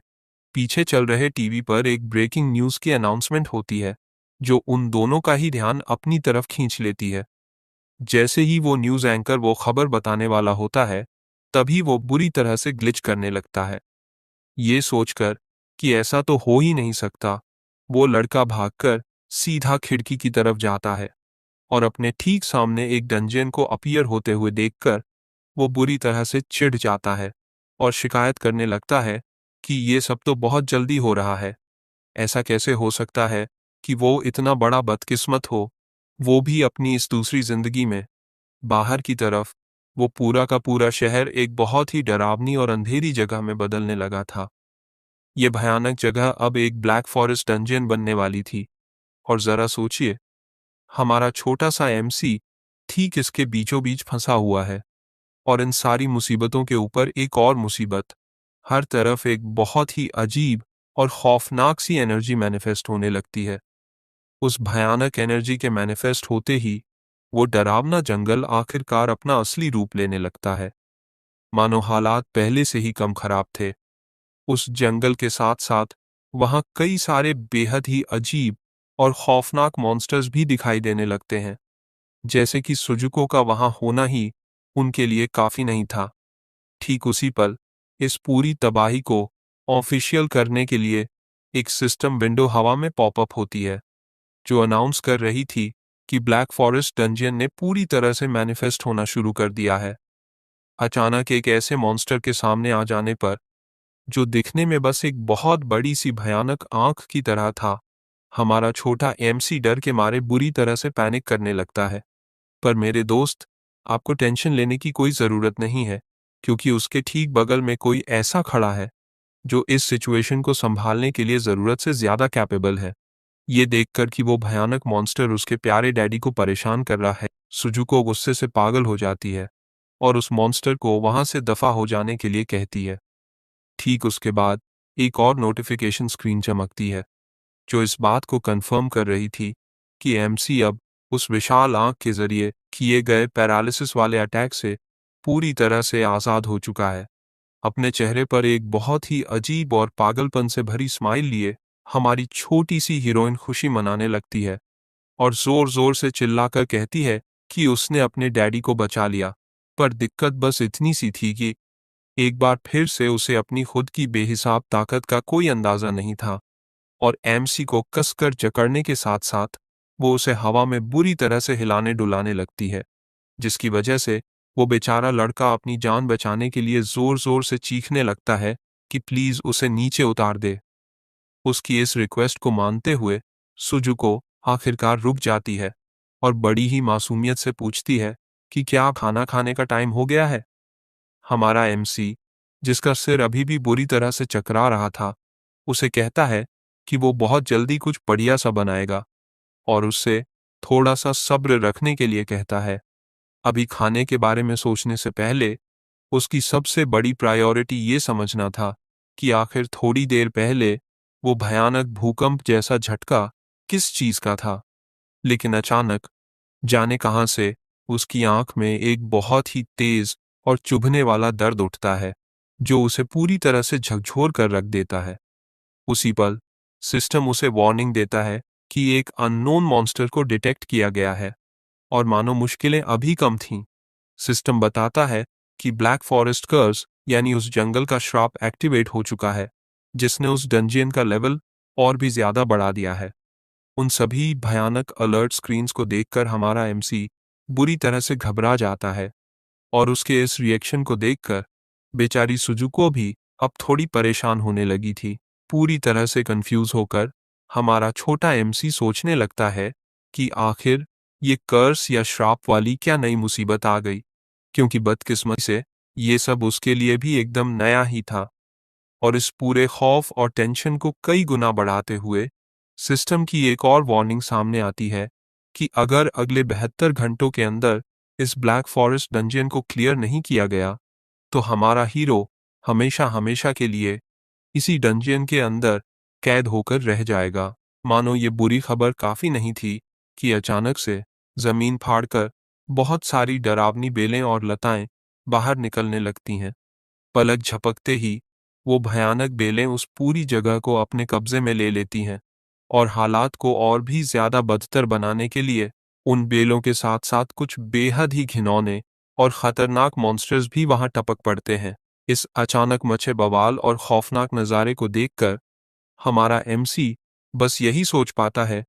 पीछे चल रहे टीवी पर एक ब्रेकिंग न्यूज़ की अनाउंसमेंट होती है, जो उन दोनों का ही ध्यान अपनी तरफ खींच लेती है। जैसे ही वो न्यूज़ एंकर वो खबर बताने वाला होता है, तभी वो बुरी तरह से ग्लिच करने लगता है। ये सोचकर कि ऐसा तो हो ही नहीं सकता, वो लड़का भागकर सीधा खिड़की की तरफ जाता है, और अपने ठीक सामने एक डंजियन को अपीयर होते हुए देखकर वो बुरी तरह से चिढ़ जाता है और शिकायत करने लगता है कि ये सब तो बहुत जल्दी हो रहा है। ऐसा कैसे हो सकता है कि वो इतना बड़ा बदकिस्मत हो, वो भी अपनी इस दूसरी जिंदगी में। बाहर की तरफ वो पूरा का पूरा शहर एक बहुत ही डरावनी और अंधेरी जगह में बदलने लगा था। ये भयानक जगह अब एक ब्लैक फॉरेस्ट डंजियन बनने वाली थी, और जरा सोचिए, हमारा छोटा सा एमसी ठीक इसके बीचों बीच फंसा हुआ है। और इन सारी मुसीबतों के ऊपर एक और मुसीबत, हर तरफ एक बहुत ही अजीब और खौफनाक सी एनर्जी मैनिफेस्ट होने लगती है। उस भयानक एनर्जी के मैनिफेस्ट होते ही वो डरावना जंगल आखिरकार अपना असली रूप लेने लगता है। मानो हालात पहले से ही कम खराब थे। उस जंगल के साथ साथ वहां कई सारे बेहद ही अजीब और खौफनाक मॉन्स्टर्स भी दिखाई देने लगते हैं, जैसे कि सुजुको का वहां होना ही उनके लिए काफी नहीं था। ठीक उसी पल इस पूरी तबाही को ऑफिशियल करने के लिए एक सिस्टम विंडो हवा में पॉपअप होती है, जो अनाउंस कर रही थी कि ब्लैक फॉरेस्ट डंजियन ने पूरी तरह से मैनिफेस्ट होना शुरू कर दिया है। अचानक एक ऐसे मॉन्स्टर के सामने आ जाने पर, जो दिखने में बस एक बहुत बड़ी सी भयानक आंख की तरह था, हमारा छोटा एमसी डर के मारे बुरी तरह से पैनिक करने लगता है। पर मेरे दोस्त, आपको टेंशन लेने की कोई ज़रूरत नहीं है, क्योंकि उसके ठीक बगल में कोई ऐसा खड़ा है जो इस सिचुएशन को संभालने के लिए ज़रूरत से ज़्यादा कैपेबल है। ये देखकर कि वो भयानक मॉन्स्टर उसके प्यारे डैडी को परेशान कर रहा है, सुजुको गुस्से से पागल हो जाती है और उस मॉन्स्टर को वहां से दफा हो जाने के लिए कहती है। ठीक उसके बाद एक और नोटिफिकेशन स्क्रीन चमकती है, जो इस बात को कंफर्म कर रही थी कि एमसी अब उस विशाल आंख के जरिए किए गए पैरालिसिस वाले अटैक से पूरी तरह से आज़ाद हो चुका है। अपने चेहरे पर एक बहुत ही अजीब और पागलपन से भरी स्माइल लिए हमारी छोटी सी हीरोइन खुशी मनाने लगती है, और जोर जोर से चिल्लाकर कहती है कि उसने अपने डैडी को बचा लिया। पर दिक्कत बस इतनी सी थी कि एक बार फिर से उसे अपनी खुद की बेहिसाब ताकत का कोई अंदाजा नहीं था, और एमसी को कसकर जकड़ने के साथ साथ वो उसे हवा में बुरी तरह से हिलाने डुलाने लगती है, जिसकी वजह से वो बेचारा लड़का अपनी जान बचाने के लिए जोर जोर से चीखने लगता है कि प्लीज उसे नीचे उतार दे। उसकी इस रिक्वेस्ट को मानते हुए सुजुको आखिरकार रुक जाती है और बड़ी ही मासूमियत से पूछती है कि क्या खाना खाने का टाइम हो गया है। हमारा एमसी, जिसका सिर अभी भी बुरी तरह से चकरा रहा था, उसे कहता है कि वो बहुत जल्दी कुछ बढ़िया सा बनाएगा, और उससे थोड़ा सा सब्र रखने के लिए कहता है। अभी खाने के बारे में सोचने से पहले उसकी सबसे बड़ी प्रायोरिटी ये समझना था कि आखिर थोड़ी देर पहले वो भयानक भूकंप जैसा झटका किस चीज का था। लेकिन अचानक जाने कहां से उसकी आंख में एक बहुत ही तेज और चुभने वाला दर्द उठता है, जो उसे पूरी तरह से झकझोर कर रख देता है। उसी पल सिस्टम उसे वार्निंग देता है कि एक अननोन मॉन्स्टर को डिटेक्ट किया गया है और मानो मुश्किलें अभी कम थीं। सिस्टम बताता है कि ब्लैक फॉरेस्ट कर्स यानी उस जंगल का श्राप एक्टिवेट हो चुका है, जिसने उस डंजियन का लेवल और भी ज्यादा बढ़ा दिया है। उन सभी भयानक अलर्ट स्क्रीन्स को देखकर हमारा एमसी बुरी तरह से घबरा जाता है और उसके इस रिएक्शन को देखकर बेचारी सुजुको भी अब थोड़ी परेशान होने लगी थी। पूरी तरह से कंफ्यूज होकर हमारा छोटा एमसी सोचने लगता है कि आखिर ये कर्स या श्राप वाली क्या नई मुसीबत आ गई, क्योंकि बदकिस्मती से ये सब उसके लिए भी एकदम नया ही था। और इस पूरे खौफ और टेंशन को कई गुना बढ़ाते हुए सिस्टम की एक और वार्निंग सामने आती है कि अगर अगले 72 घंटों के अंदर इस ब्लैक फॉरेस्ट डंजियन को क्लियर नहीं किया गया तो हमारा हीरो हमेशा हमेशा के लिए इसी डंजियन के अंदर कैद होकर रह जाएगा। मानो ये बुरी खबर काफी नहीं थी कि अचानक से जमीन फाड़कर बहुत सारी डरावनी बेलें और लताएं बाहर निकलने लगती हैं। पलक झपकते ही वो भयानक बेलें उस पूरी जगह को अपने कब्जे में ले लेती हैं और हालात को और भी ज्यादा बदतर बनाने के लिए उन बेलों के साथ साथ कुछ बेहद ही घिनौने और खतरनाक मॉन्स्टर्स भी वहां टपक पड़ते हैं। इस अचानक मचे बवाल और खौफनाक नज़ारे को देखकर हमारा एमसी बस यही सोच पाता है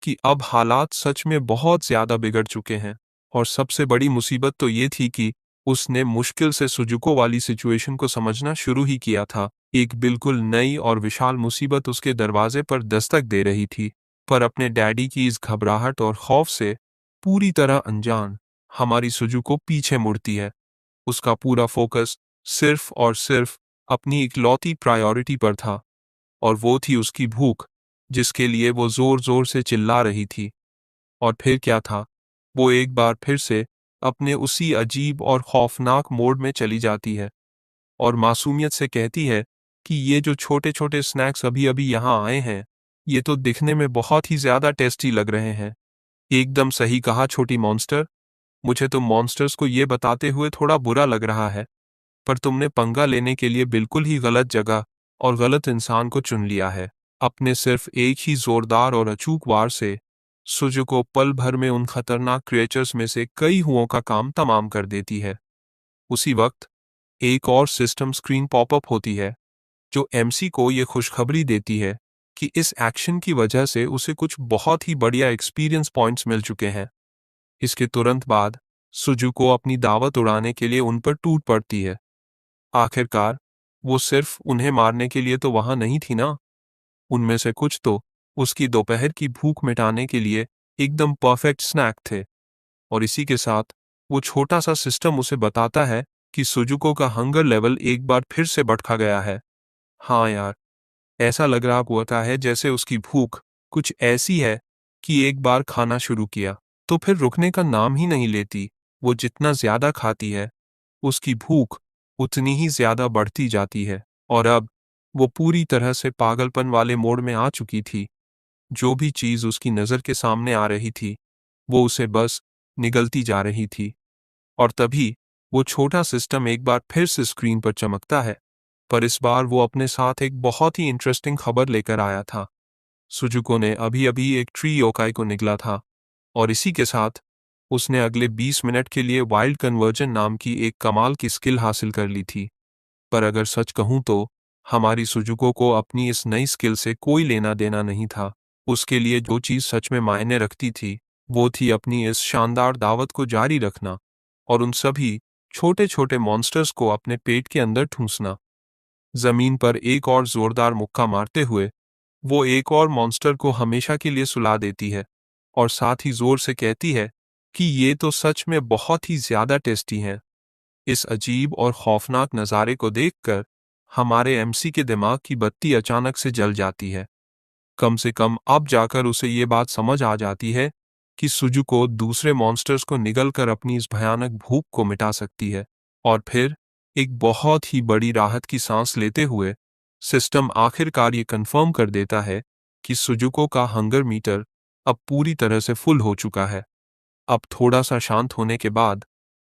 कि अब हालात सच में बहुत ज्यादा बिगड़ चुके हैं। और सबसे बड़ी मुसीबत तो ये थी कि उसने मुश्किल से सुजुको वाली सिचुएशन को समझना शुरू ही किया था। एक बिल्कुल नई और विशाल मुसीबत उसके दरवाजे पर दस्तक दे रही थी, पर अपने डैडी की इस घबराहट और खौफ से पूरी तरह अनजान हमारी सुजुको पीछे मुड़ती है। उसका पूरा फोकस सिर्फ और सिर्फ अपनी इकलौती प्रायोरिटी पर था, और वो थी उसकी भूख, जिसके लिए वो जोर जोर से चिल्ला रही थी। और फिर क्या था, वो एक बार फिर से अपने उसी अजीब और खौफनाक मोड में चली जाती है और मासूमियत से कहती है कि ये जो छोटे छोटे स्नैक्स अभी अभी यहाँ आए हैं, ये तो दिखने में बहुत ही ज्यादा टेस्टी लग रहे हैं। एकदम सही कहा छोटी मॉन्स्टर, मुझे तुम मॉन्स्टर्स को ये बताते हुए थोड़ा बुरा लग रहा है, पर तुमने पंगा लेने के लिए बिल्कुल ही गलत जगह और गलत इंसान को चुन लिया है। अपने सिर्फ एक ही जोरदार और अचूक वार से सुजुको पल भर में उन खतरनाक क्रिएचर्स में से कई हुओं का काम तमाम कर देती है। उसी वक्त एक और सिस्टम स्क्रीन पॉपअप होती है जो एमसी को ये खुशखबरी देती है कि इस एक्शन की वजह से उसे कुछ बहुत ही बढ़िया एक्सपीरियंस पॉइंट्स मिल चुके हैं। इसके तुरंत बाद सुजुको अपनी दावत उड़ाने के लिए उन पर टूट पड़ती है। आखिरकार वो सिर्फ उन्हें मारने के लिए तो वहां नहीं थी ना, उनमें से कुछ तो उसकी दोपहर की भूख मिटाने के लिए एकदम परफेक्ट स्नैक थे। और इसी के साथ वो छोटा सा सिस्टम उसे बताता है कि सुजुको का हंगर लेवल एक बार फिर से भड़का गया है। हाँ यार, ऐसा लग रहा होता है जैसे उसकी भूख कुछ ऐसी है कि एक बार खाना शुरू किया तो फिर रुकने का नाम ही नहीं लेती। वो जितना ज्यादा खाती है उसकी भूख उतनी ही ज्यादा बढ़ती जाती है, और अब वो पूरी तरह से पागलपन वाले मोड में आ चुकी थी। जो भी चीज उसकी नजर के सामने आ रही थी वो उसे बस निगलती जा रही थी। और तभी वो छोटा सिस्टम एक बार फिर से स्क्रीन पर चमकता है, पर इस बार वो अपने साथ एक बहुत ही इंटरेस्टिंग खबर लेकर आया था। सुजुको ने अभी अभी एक ट्री योकाई को निगला था, और इसी के साथ उसने अगले 20 मिनट के लिए वाइल्ड कन्वर्जन नाम की एक कमाल की स्किल हासिल कर ली थी। पर अगर सच कहूं तो हमारी सुजुको को अपनी इस नई स्किल से कोई लेना देना नहीं था। उसके लिए जो चीज सच में मायने रखती थी वो थी अपनी इस शानदार दावत को जारी रखना और उन सभी छोटे छोटे मॉन्स्टर्स को अपने पेट के अंदर ठूंसना। जमीन पर एक और जोरदार मुक्का मारते हुए वो एक और मॉन्स्टर को हमेशा के लिए सुला देती है और साथ ही जोर से कहती है कि ये तो सच में बहुत ही ज्यादा टेस्टी हैं। इस अजीब और खौफनाक नज़ारे को देखकर हमारे एमसी के दिमाग की बत्ती अचानक से जल जाती है। कम से कम अब जाकर उसे ये बात समझ आ जाती है कि सुजुको दूसरे मॉन्स्टर्स को निगल कर अपनी इस भयानक भूख को मिटा सकती है। और फिर एक बहुत ही बड़ी राहत की सांस लेते हुए सिस्टम आखिरकार ये कंफर्म कर देता है कि सुजुको का हंगर मीटर अब पूरी तरह से फुल हो चुका है। अब थोड़ा सा शांत होने के बाद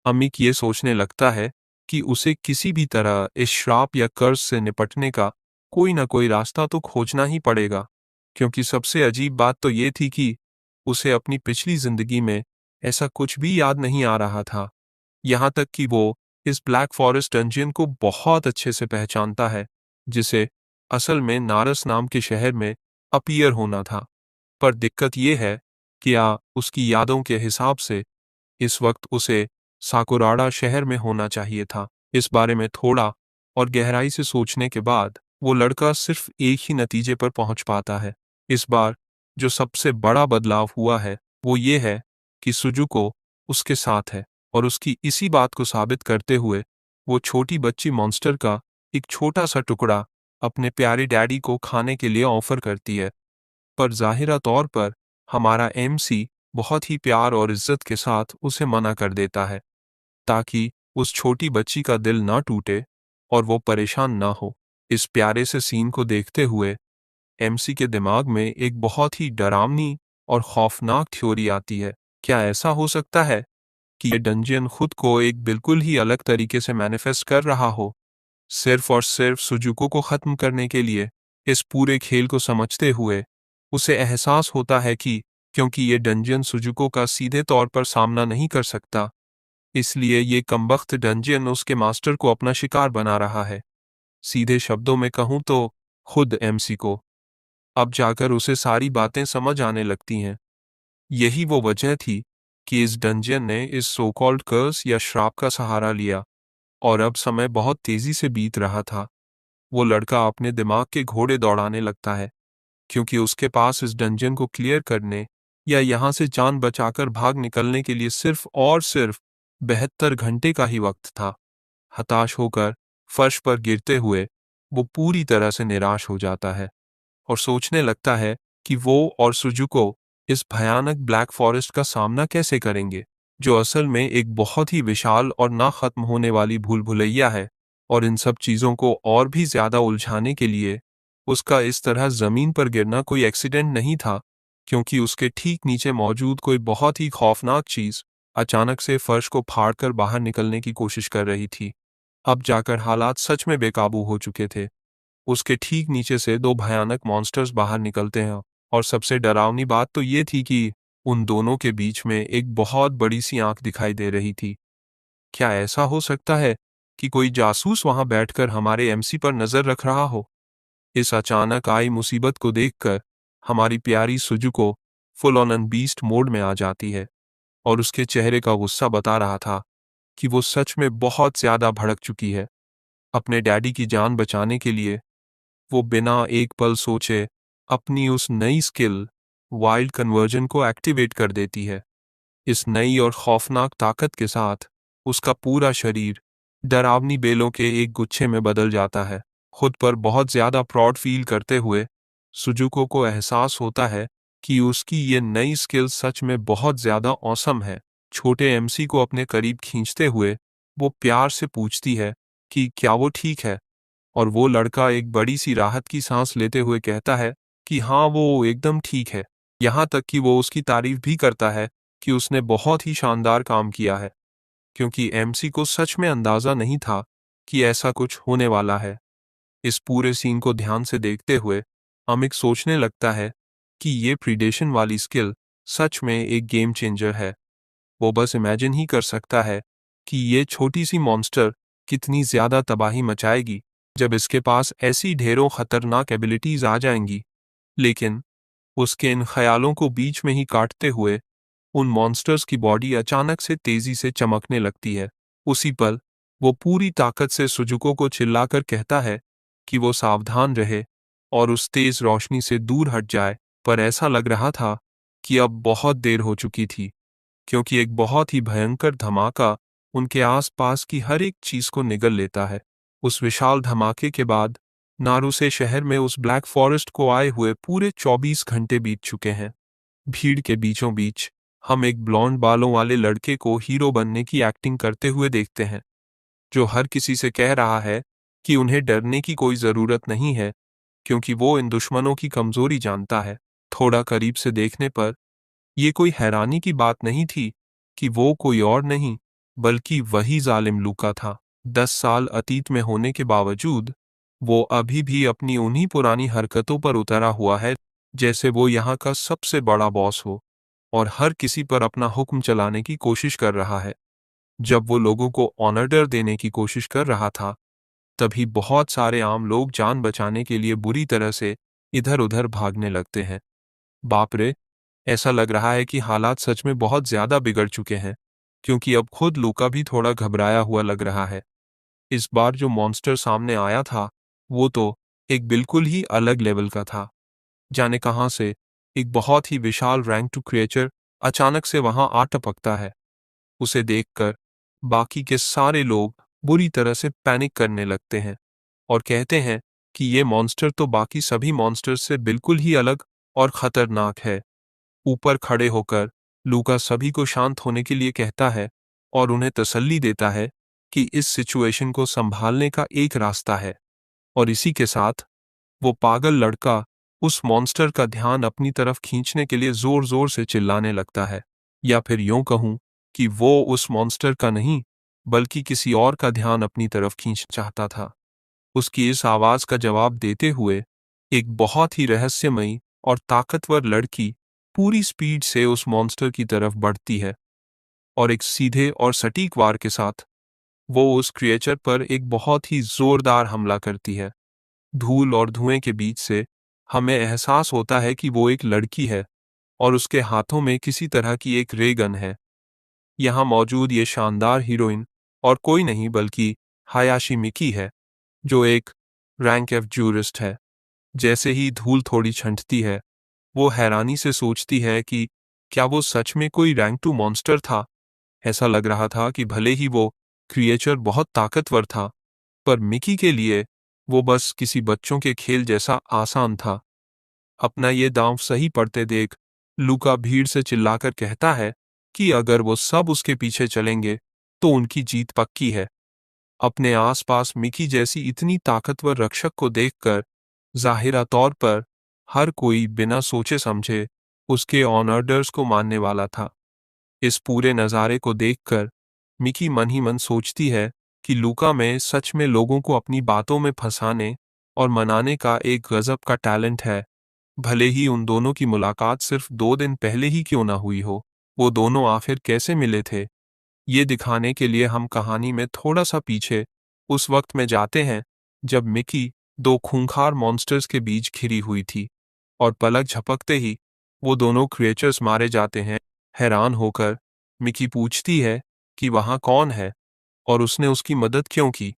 अमिक ये सोचने लगता है कि उसे किसी भी तरह इस श्राप या कर्ज से निपटने का कोई ना कोई रास्ता तो खोजना ही पड़ेगा, क्योंकि सबसे अजीब बात तो ये थी कि उसे अपनी पिछली जिंदगी में ऐसा कुछ भी याद नहीं आ रहा था। यहाँ तक कि वो इस ब्लैक फॉरेस्ट डंजियन को बहुत अच्छे से पहचानता है, जिसे असल में नारस नाम के शहर में अपीयर होना था। पर दिक्कत ये है कि उसकी यादों के हिसाब से इस वक्त उसे साकुराडा शहर में होना चाहिए था। इस बारे में थोड़ा और गहराई से सोचने के बाद वो लड़का सिर्फ एक ही नतीजे पर पहुंच पाता है। इस बार जो सबसे बड़ा बदलाव हुआ है वो ये है कि सुजुको उसके साथ है, और उसकी इसी बात को साबित करते हुए वो छोटी बच्ची मॉन्स्टर का एक छोटा सा टुकड़ा अपने प्यारे डैडी को खाने के लिए ऑफर करती है। पर ज़ाहिरा तौर पर हमारा एमसी बहुत ही प्यार और इज्जत के साथ उसे मना कर देता है, ताकि उस छोटी बच्ची का दिल ना टूटे और वो परेशान ना हो। इस प्यारे से सीन को देखते हुए एमसी के दिमाग में एक बहुत ही डरावनी और खौफनाक थ्योरी आती है। क्या ऐसा हो सकता है कि ये डंजियन खुद को एक बिल्कुल ही अलग तरीके से मैनिफेस्ट कर रहा हो, सिर्फ और सिर्फ सुजुको को खत्म करने के लिए? इस पूरे खेल को समझते हुए उसे एहसास होता है कि क्योंकि ये डंजियन सुजुको का सीधे तौर पर सामना नहीं कर सकता, इसलिए ये कमबख्त डंजियन उसके मास्टर को अपना शिकार बना रहा है। सीधे शब्दों में कहूं तो खुद एमसी को। अब जाकर उसे सारी बातें समझ आने लगती हैं। यही वो वजह थी कि इस डंजियन ने इस सो कॉल्ड कर्स या श्राप का सहारा लिया, और अब समय बहुत तेजी से बीत रहा था। वो लड़का अपने दिमाग के घोड़े दौड़ाने लगता है, क्योंकि उसके पास इस डंजन को क्लियर करने या यहाँ से जान बचाकर भाग निकलने के लिए सिर्फ और सिर्फ 72 घंटे का ही वक्त था। हताश होकर फर्श पर गिरते हुए वो पूरी तरह से निराश हो जाता है और सोचने लगता है कि वो और सुजुको इस भयानक ब्लैक फॉरेस्ट का सामना कैसे करेंगे, जो असल में एक बहुत ही विशाल और ना खत्म होने वाली भूल भुलैया है। और इन सब चीज़ों को और भी ज़्यादा उलझाने के लिए उसका इस तरह ज़मीन पर गिरना कोई एक्सीडेंट नहीं था, क्योंकि उसके ठीक नीचे मौजूद कोई बहुत ही खौफनाक चीज़ अचानक से फर्श को फाड़कर बाहर निकलने की कोशिश कर रही थी। अब जाकर हालात सच में बेकाबू हो चुके थे। उसके ठीक नीचे से दो भयानक मॉन्स्टर्स बाहर निकलते हैं, और सबसे डरावनी बात तो ये थी कि उन दोनों के बीच में एक बहुत बड़ी सी आंख दिखाई दे रही थी। क्या ऐसा हो सकता है कि कोई जासूस वहां बैठकर हमारे एमसी पर नजर रख रहा हो? इस अचानक आई मुसीबत को देखकर हमारी प्यारी सुजुको फुल ऑन बीस्ट मोड में आ जाती है, और उसके चेहरे का गुस्सा बता रहा था कि वो सच में बहुत ज्यादा भड़क चुकी है। अपने डैडी की जान बचाने के लिए वो बिना एक पल सोचे अपनी उस नई स्किल वाइल्ड कन्वर्जन को एक्टिवेट कर देती है। इस नई और खौफनाक ताकत के साथ उसका पूरा शरीर डरावनी बेलों के एक गुच्छे में बदल जाता है। खुद पर बहुत ज्यादा प्राउड फील करते हुए सुजुको को एहसास होता है कि उसकी ये नई स्किल सच में बहुत ज्यादा औसम है। छोटे एमसी को अपने करीब खींचते हुए वो प्यार से पूछती है कि क्या वो ठीक है, और वो लड़का एक बड़ी सी राहत की सांस लेते हुए कहता है कि हाँ, वो एकदम ठीक है। यहाँ तक कि वो उसकी तारीफ भी करता है कि उसने बहुत ही शानदार काम किया है, क्योंकि एमसी को सच में अंदाजा नहीं था कि ऐसा कुछ होने वाला है। इस पूरे सीन को ध्यान से देखते हुए अमिक सोचने लगता है कि ये प्रीडेशन वाली स्किल सच में एक गेम चेंजर है। वो बस इमेजिन ही कर सकता है कि ये छोटी सी मॉन्स्टर कितनी ज्यादा तबाही मचाएगी जब इसके पास ऐसी ढेरों खतरनाक एबिलिटीज आ जाएंगी। लेकिन उसके इन ख्यालों को बीच में ही काटते हुए उन मॉन्स्टर्स की बॉडी अचानक से तेजी से चमकने लगती है। उसी पल वो पूरी ताकत से सुजुको को चिल्लाकर कहता है कि वो सावधान रहे और उस तेज रोशनी से दूर हट जाए। पर ऐसा लग रहा था कि अब बहुत देर हो चुकी थी, क्योंकि एक बहुत ही भयंकर धमाका उनके आसपास की हर एक चीज को निगल लेता है। उस विशाल धमाके के बाद नारुसे शहर में उस ब्लैक फॉरेस्ट को आए हुए पूरे 24 घंटे बीत चुके हैं। भीड़ के बीचों बीच हम एक ब्लॉन्ड बालों वाले लड़के को हीरो बनने की एक्टिंग करते हुए देखते हैं, जो हर किसी से कह रहा है कि उन्हें डरने की कोई जरूरत नहीं है, क्योंकि वो इन दुश्मनों की कमजोरी जानता है। थोड़ा करीब से देखने पर ये कोई हैरानी की बात नहीं थी कि वो कोई और नहीं बल्कि वही जालिम लूका था। 10 साल अतीत में होने के बावजूद वो अभी भी अपनी उन्हीं पुरानी हरकतों पर उतरा हुआ है, जैसे वो यहाँ का सबसे बड़ा बॉस हो और हर किसी पर अपना हुक्म चलाने की कोशिश कर रहा है। जब वो लोगों को ऑर्डर देने की कोशिश कर रहा था, तभी बहुत सारे आम लोग जान बचाने के लिए बुरी तरह से इधर-उधर भागने लगते हैं। बाप रे! ऐसा लग रहा है कि हालात सच में बहुत ज्यादा बिगड़ चुके हैं, क्योंकि अब खुद लूका भी थोड़ा घबराया हुआ लग रहा है। इस बार जो मॉन्स्टर सामने आया था, वो तो एक बिल्कुल ही अलग लेवल का था। जाने कहां से एक बहुत ही विशाल रैंक टू क्रिएचर अचानक से वहां आ टपकता है। उसे देखकर बाकी के सारे लोग बुरी तरह से पैनिक करने लगते हैं और कहते हैं कि ये मॉन्स्टर तो बाकी सभी मॉन्स्टर्स से बिल्कुल ही अलग और खतरनाक है। ऊपर खड़े होकर लूका सभी को शांत होने के लिए कहता है और उन्हें तसल्ली देता है कि इस सिचुएशन को संभालने का एक रास्ता है। और इसी के साथ वो पागल लड़का उस मॉन्स्टर का ध्यान अपनी तरफ खींचने के लिए जोर जोर से चिल्लाने लगता है, या फिर यूं कहूं कि वो उस मॉन्स्टर का नहीं बल्कि किसी और का ध्यान अपनी तरफ खींच चाहता था। उसकी इस आवाज का जवाब देते हुए एक बहुत ही रहस्यमयी और ताकतवर लड़की पूरी स्पीड से उस मॉन्स्टर की तरफ बढ़ती है और एक सीधे और सटीक वार के साथ वो उस क्रिएचर पर एक बहुत ही जोरदार हमला करती है। धूल और धुएं के बीच से हमें एहसास होता है कि वो एक लड़की है और उसके हाथों में किसी तरह की एक रे गन है। यहाँ मौजूद ये शानदार हीरोइन और कोई नहीं बल्कि हायाशी मिकी है, जो एक रैंक एफ जूरिस्ट है। जैसे ही धूल थोड़ी छंटती है, वो हैरानी से सोचती है कि क्या वो सच में कोई रैंक टू मॉन्स्टर था। ऐसा लग रहा था कि भले ही वो क्रिएचर बहुत ताकतवर था, पर मिकी के लिए वो बस किसी बच्चों के खेल जैसा आसान था। अपना ये दांव सही पड़ते देख लूका भीड़ से चिल्लाकर कहता है कि अगर वो सब उसके पीछे चलेंगे तो उनकी जीत पक्की है। अपने आसपास मिकी जैसी इतनी ताकतवर रक्षक को देखकर जाहिरा तौर पर हर कोई बिना सोचे समझे उसके ऑर्डर्स को मानने वाला था। इस पूरे नज़ारे को देखकर मिकी मन ही मन सोचती है कि लूका में सच में लोगों को अपनी बातों में फंसाने और मनाने का एक गजब का टैलेंट है। भले ही उन दोनों की मुलाकात सिर्फ 2 दिन पहले ही क्यों ना हुई हो, वो दोनों आखिर कैसे मिले थे, ये दिखाने के लिए हम कहानी में थोड़ा सा पीछे उस वक्त में जाते हैं जब मिकी दो खूंखार मॉन्स्टर्स के बीच घिरी हुई थी और पलक झपकते ही वो दोनों क्रिएचर्स मारे जाते हैं। हैरान होकर मिकी पूछती है कि वहां कौन है और उसने उसकी मदद क्यों की।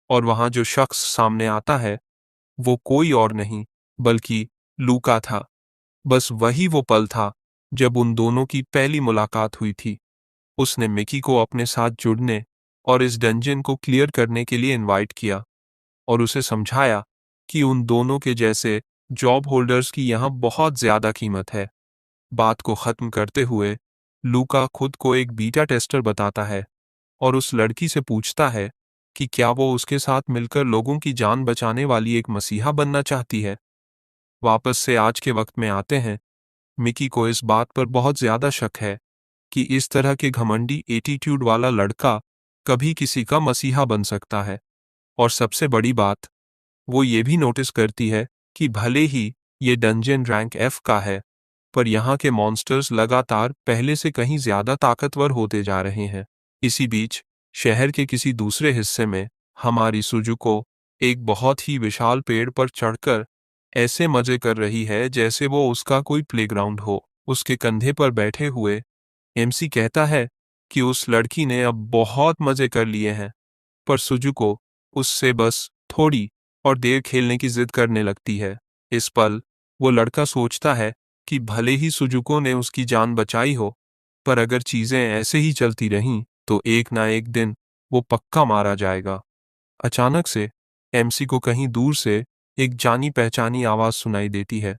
और वहां जो शख्स सामने आता है वो कोई और नहीं बल्कि लूका था। बस वही वो पल था जब उन दोनों की पहली मुलाकात हुई थी। उसने मिकी को अपने साथ जुड़ने और इस डंजन को क्लियर करने के लिए इनवाइट किया और उसे समझाया कि उन दोनों के जैसे जॉब होल्डर्स की यहाँ बहुत ज्यादा कीमत है। बात को खत्म करते हुए लूका खुद को एक बीटा टेस्टर बताता है और उस लड़की से पूछता है कि क्या वो उसके साथ मिलकर लोगों की जान बचाने वाली एक मसीहा बनना चाहती है। वापस से आज के वक्त में आते हैं। मिकी को इस बात पर बहुत ज्यादा शक है कि इस तरह के घमंडी एटीट्यूड वाला लड़का कभी किसी का मसीहा बन सकता है। और सबसे बड़ी बात, वो ये भी नोटिस करती है कि भले ही ये डंजन रैंक एफ का है, पर यहाँ के मॉन्स्टर्स लगातार पहले से कहीं ज्यादा ताकतवर होते जा रहे हैं। इसी बीच शहर के किसी दूसरे हिस्से में हमारी सुजुको एक बहुत ही विशाल पेड़ पर चढ़कर ऐसे मजे कर रही है जैसे वो उसका कोई प्लेग्राउंड हो। उसके कंधे पर बैठे हुए एमसी कहता है कि उस लड़की ने अब बहुत मजे कर लिए हैं, पर सुजुको उससे बस थोड़ी और देर खेलने की जिद करने लगती है। इस पल वो लड़का सोचता है कि भले ही सुजुको ने उसकी जान बचाई हो, पर अगर चीजें ऐसे ही चलती रहीं तो एक ना एक दिन वो पक्का मारा जाएगा। अचानक से एमसी को कहीं दूर से एक जानी पहचानी आवाज सुनाई देती है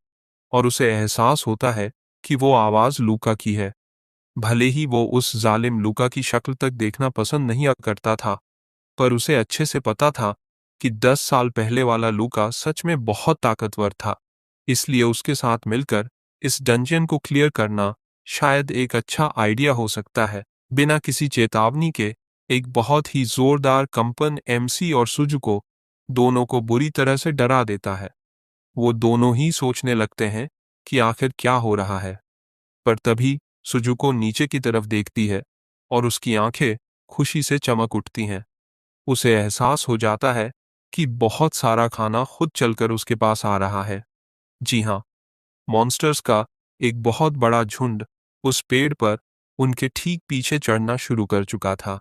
और उसे एहसास होता है कि वो आवाज लूका की है। भले ही वो उस जालिम लूका की शक्ल तक देखना पसंद नहीं करता था, पर उसे अच्छे से पता था कि 10 साल पहले वाला लूका सच में बहुत ताकतवर था। इसलिए उसके साथ मिलकर इस डंजन को क्लियर करना शायद एक अच्छा आइडिया हो सकता है। बिना किसी चेतावनी के एक बहुत ही जोरदार कंपन एमसी और सुजुको दोनों को बुरी तरह से डरा देता है। वो दोनों ही सोचने लगते हैं कि आखिर क्या हो रहा है। पर तभी सुजुको नीचे की तरफ देखती है और उसकी आंखें खुशी से चमक उठती हैं। उसे एहसास हो जाता है कि बहुत सारा खाना खुद चलकर उसके पास आ रहा है। जी हाँ, मॉन्स्टर्स का एक बहुत बड़ा झुंड उस पेड़ पर उनके ठीक पीछे चढ़ना शुरू कर चुका था।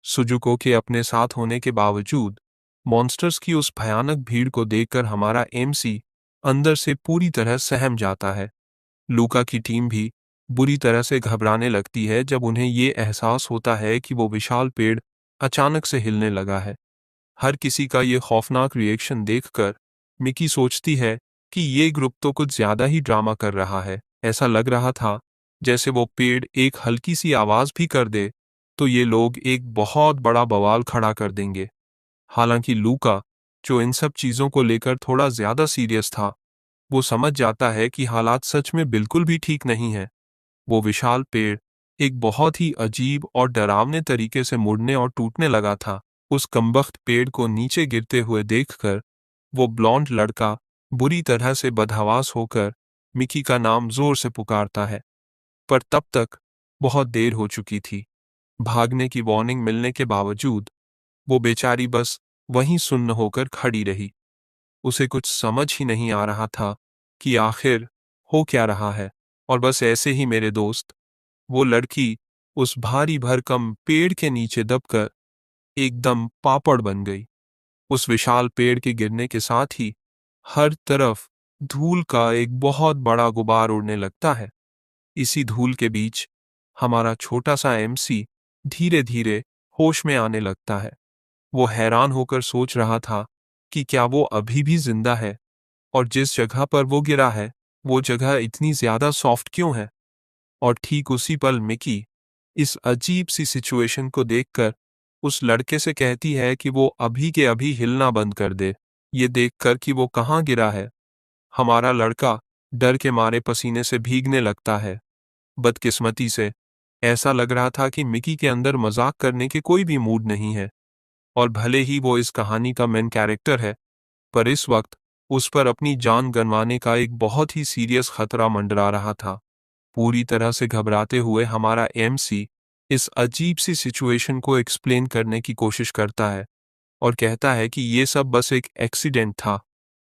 सुजुको के अपने साथ होने के बावजूद मॉन्स्टर्स की उस भयानक भीड़ को देखकर हमारा एमसी अंदर से पूरी तरह सहम जाता है। लूका की टीम भी बुरी तरह से घबराने लगती है जब उन्हें ये एहसास होता है कि वो विशाल पेड़ अचानक से हिलने लगा है। हर किसी का ये खौफनाक रिएक्शन देखकर मिकी सोचती है कि ये ग्रुप तो कुछ ज्यादा ही ड्रामा कर रहा है। ऐसा लग रहा था जैसे वो पेड़ एक हल्की सी आवाज भी कर दे तो ये लोग एक बहुत बड़ा बवाल खड़ा कर देंगे। हालांकि लूका, जो इन सब चीजों को लेकर थोड़ा ज्यादा सीरियस था, वो समझ जाता है कि हालात सच में बिल्कुल भी ठीक नहीं है। वो विशाल पेड़ एक बहुत ही अजीब और डरावने तरीके से मुड़ने और टूटने लगा था। उस कमबख्त पेड़ को नीचे गिरते हुए देखकर वो ब्लॉन्ड लड़का बुरी तरह से बदहवास होकर मिकी का नाम जोर से पुकारता है। पर तब तक बहुत देर हो चुकी थी। भागने की वार्निंग मिलने के बावजूद वो बेचारी बस वहीं सुन्न होकर खड़ी रही। उसे कुछ समझ ही नहीं आ रहा था कि आखिर हो क्या रहा है। और बस ऐसे ही मेरे दोस्त, वो लड़की उस भारी भरकम पेड़ के नीचे दबकर एकदम पापड़ बन गई। उस विशाल पेड़ के गिरने के साथ ही हर तरफ धूल का एक बहुत बड़ा गुबार उड़ने लगता है। इसी धूल के बीच हमारा छोटा सा एमसी धीरे धीरे होश में आने लगता है। वो हैरान होकर सोच रहा था कि क्या वो अभी भी जिंदा है और जिस जगह पर वो गिरा है वो जगह इतनी ज्यादा सॉफ्ट क्यों है। और ठीक उसी पल मिकी इस अजीब सी सिचुएशन को देखकर उस लड़के से कहती है कि वो अभी के अभी हिलना बंद कर दे। ये देखकर कि वो कहाँ गिरा है, हमारा लड़का डर के मारे पसीने से भीगने लगता है। बदकिस्मती से ऐसा लग रहा था कि मिकी के अंदर मजाक करने के कोई भी मूड नहीं है। और भले ही वो इस कहानी का मेन कैरेक्टर है, पर इस वक्त उस पर अपनी जान गंवाने का एक बहुत ही सीरियस खतरा मंडरा रहा था। पूरी तरह से घबराते हुए हमारा एमसी इस अजीब सी सिचुएशन को एक्सप्लेन करने की कोशिश करता है और कहता है कि ये सब बस एक एक्सीडेंट था।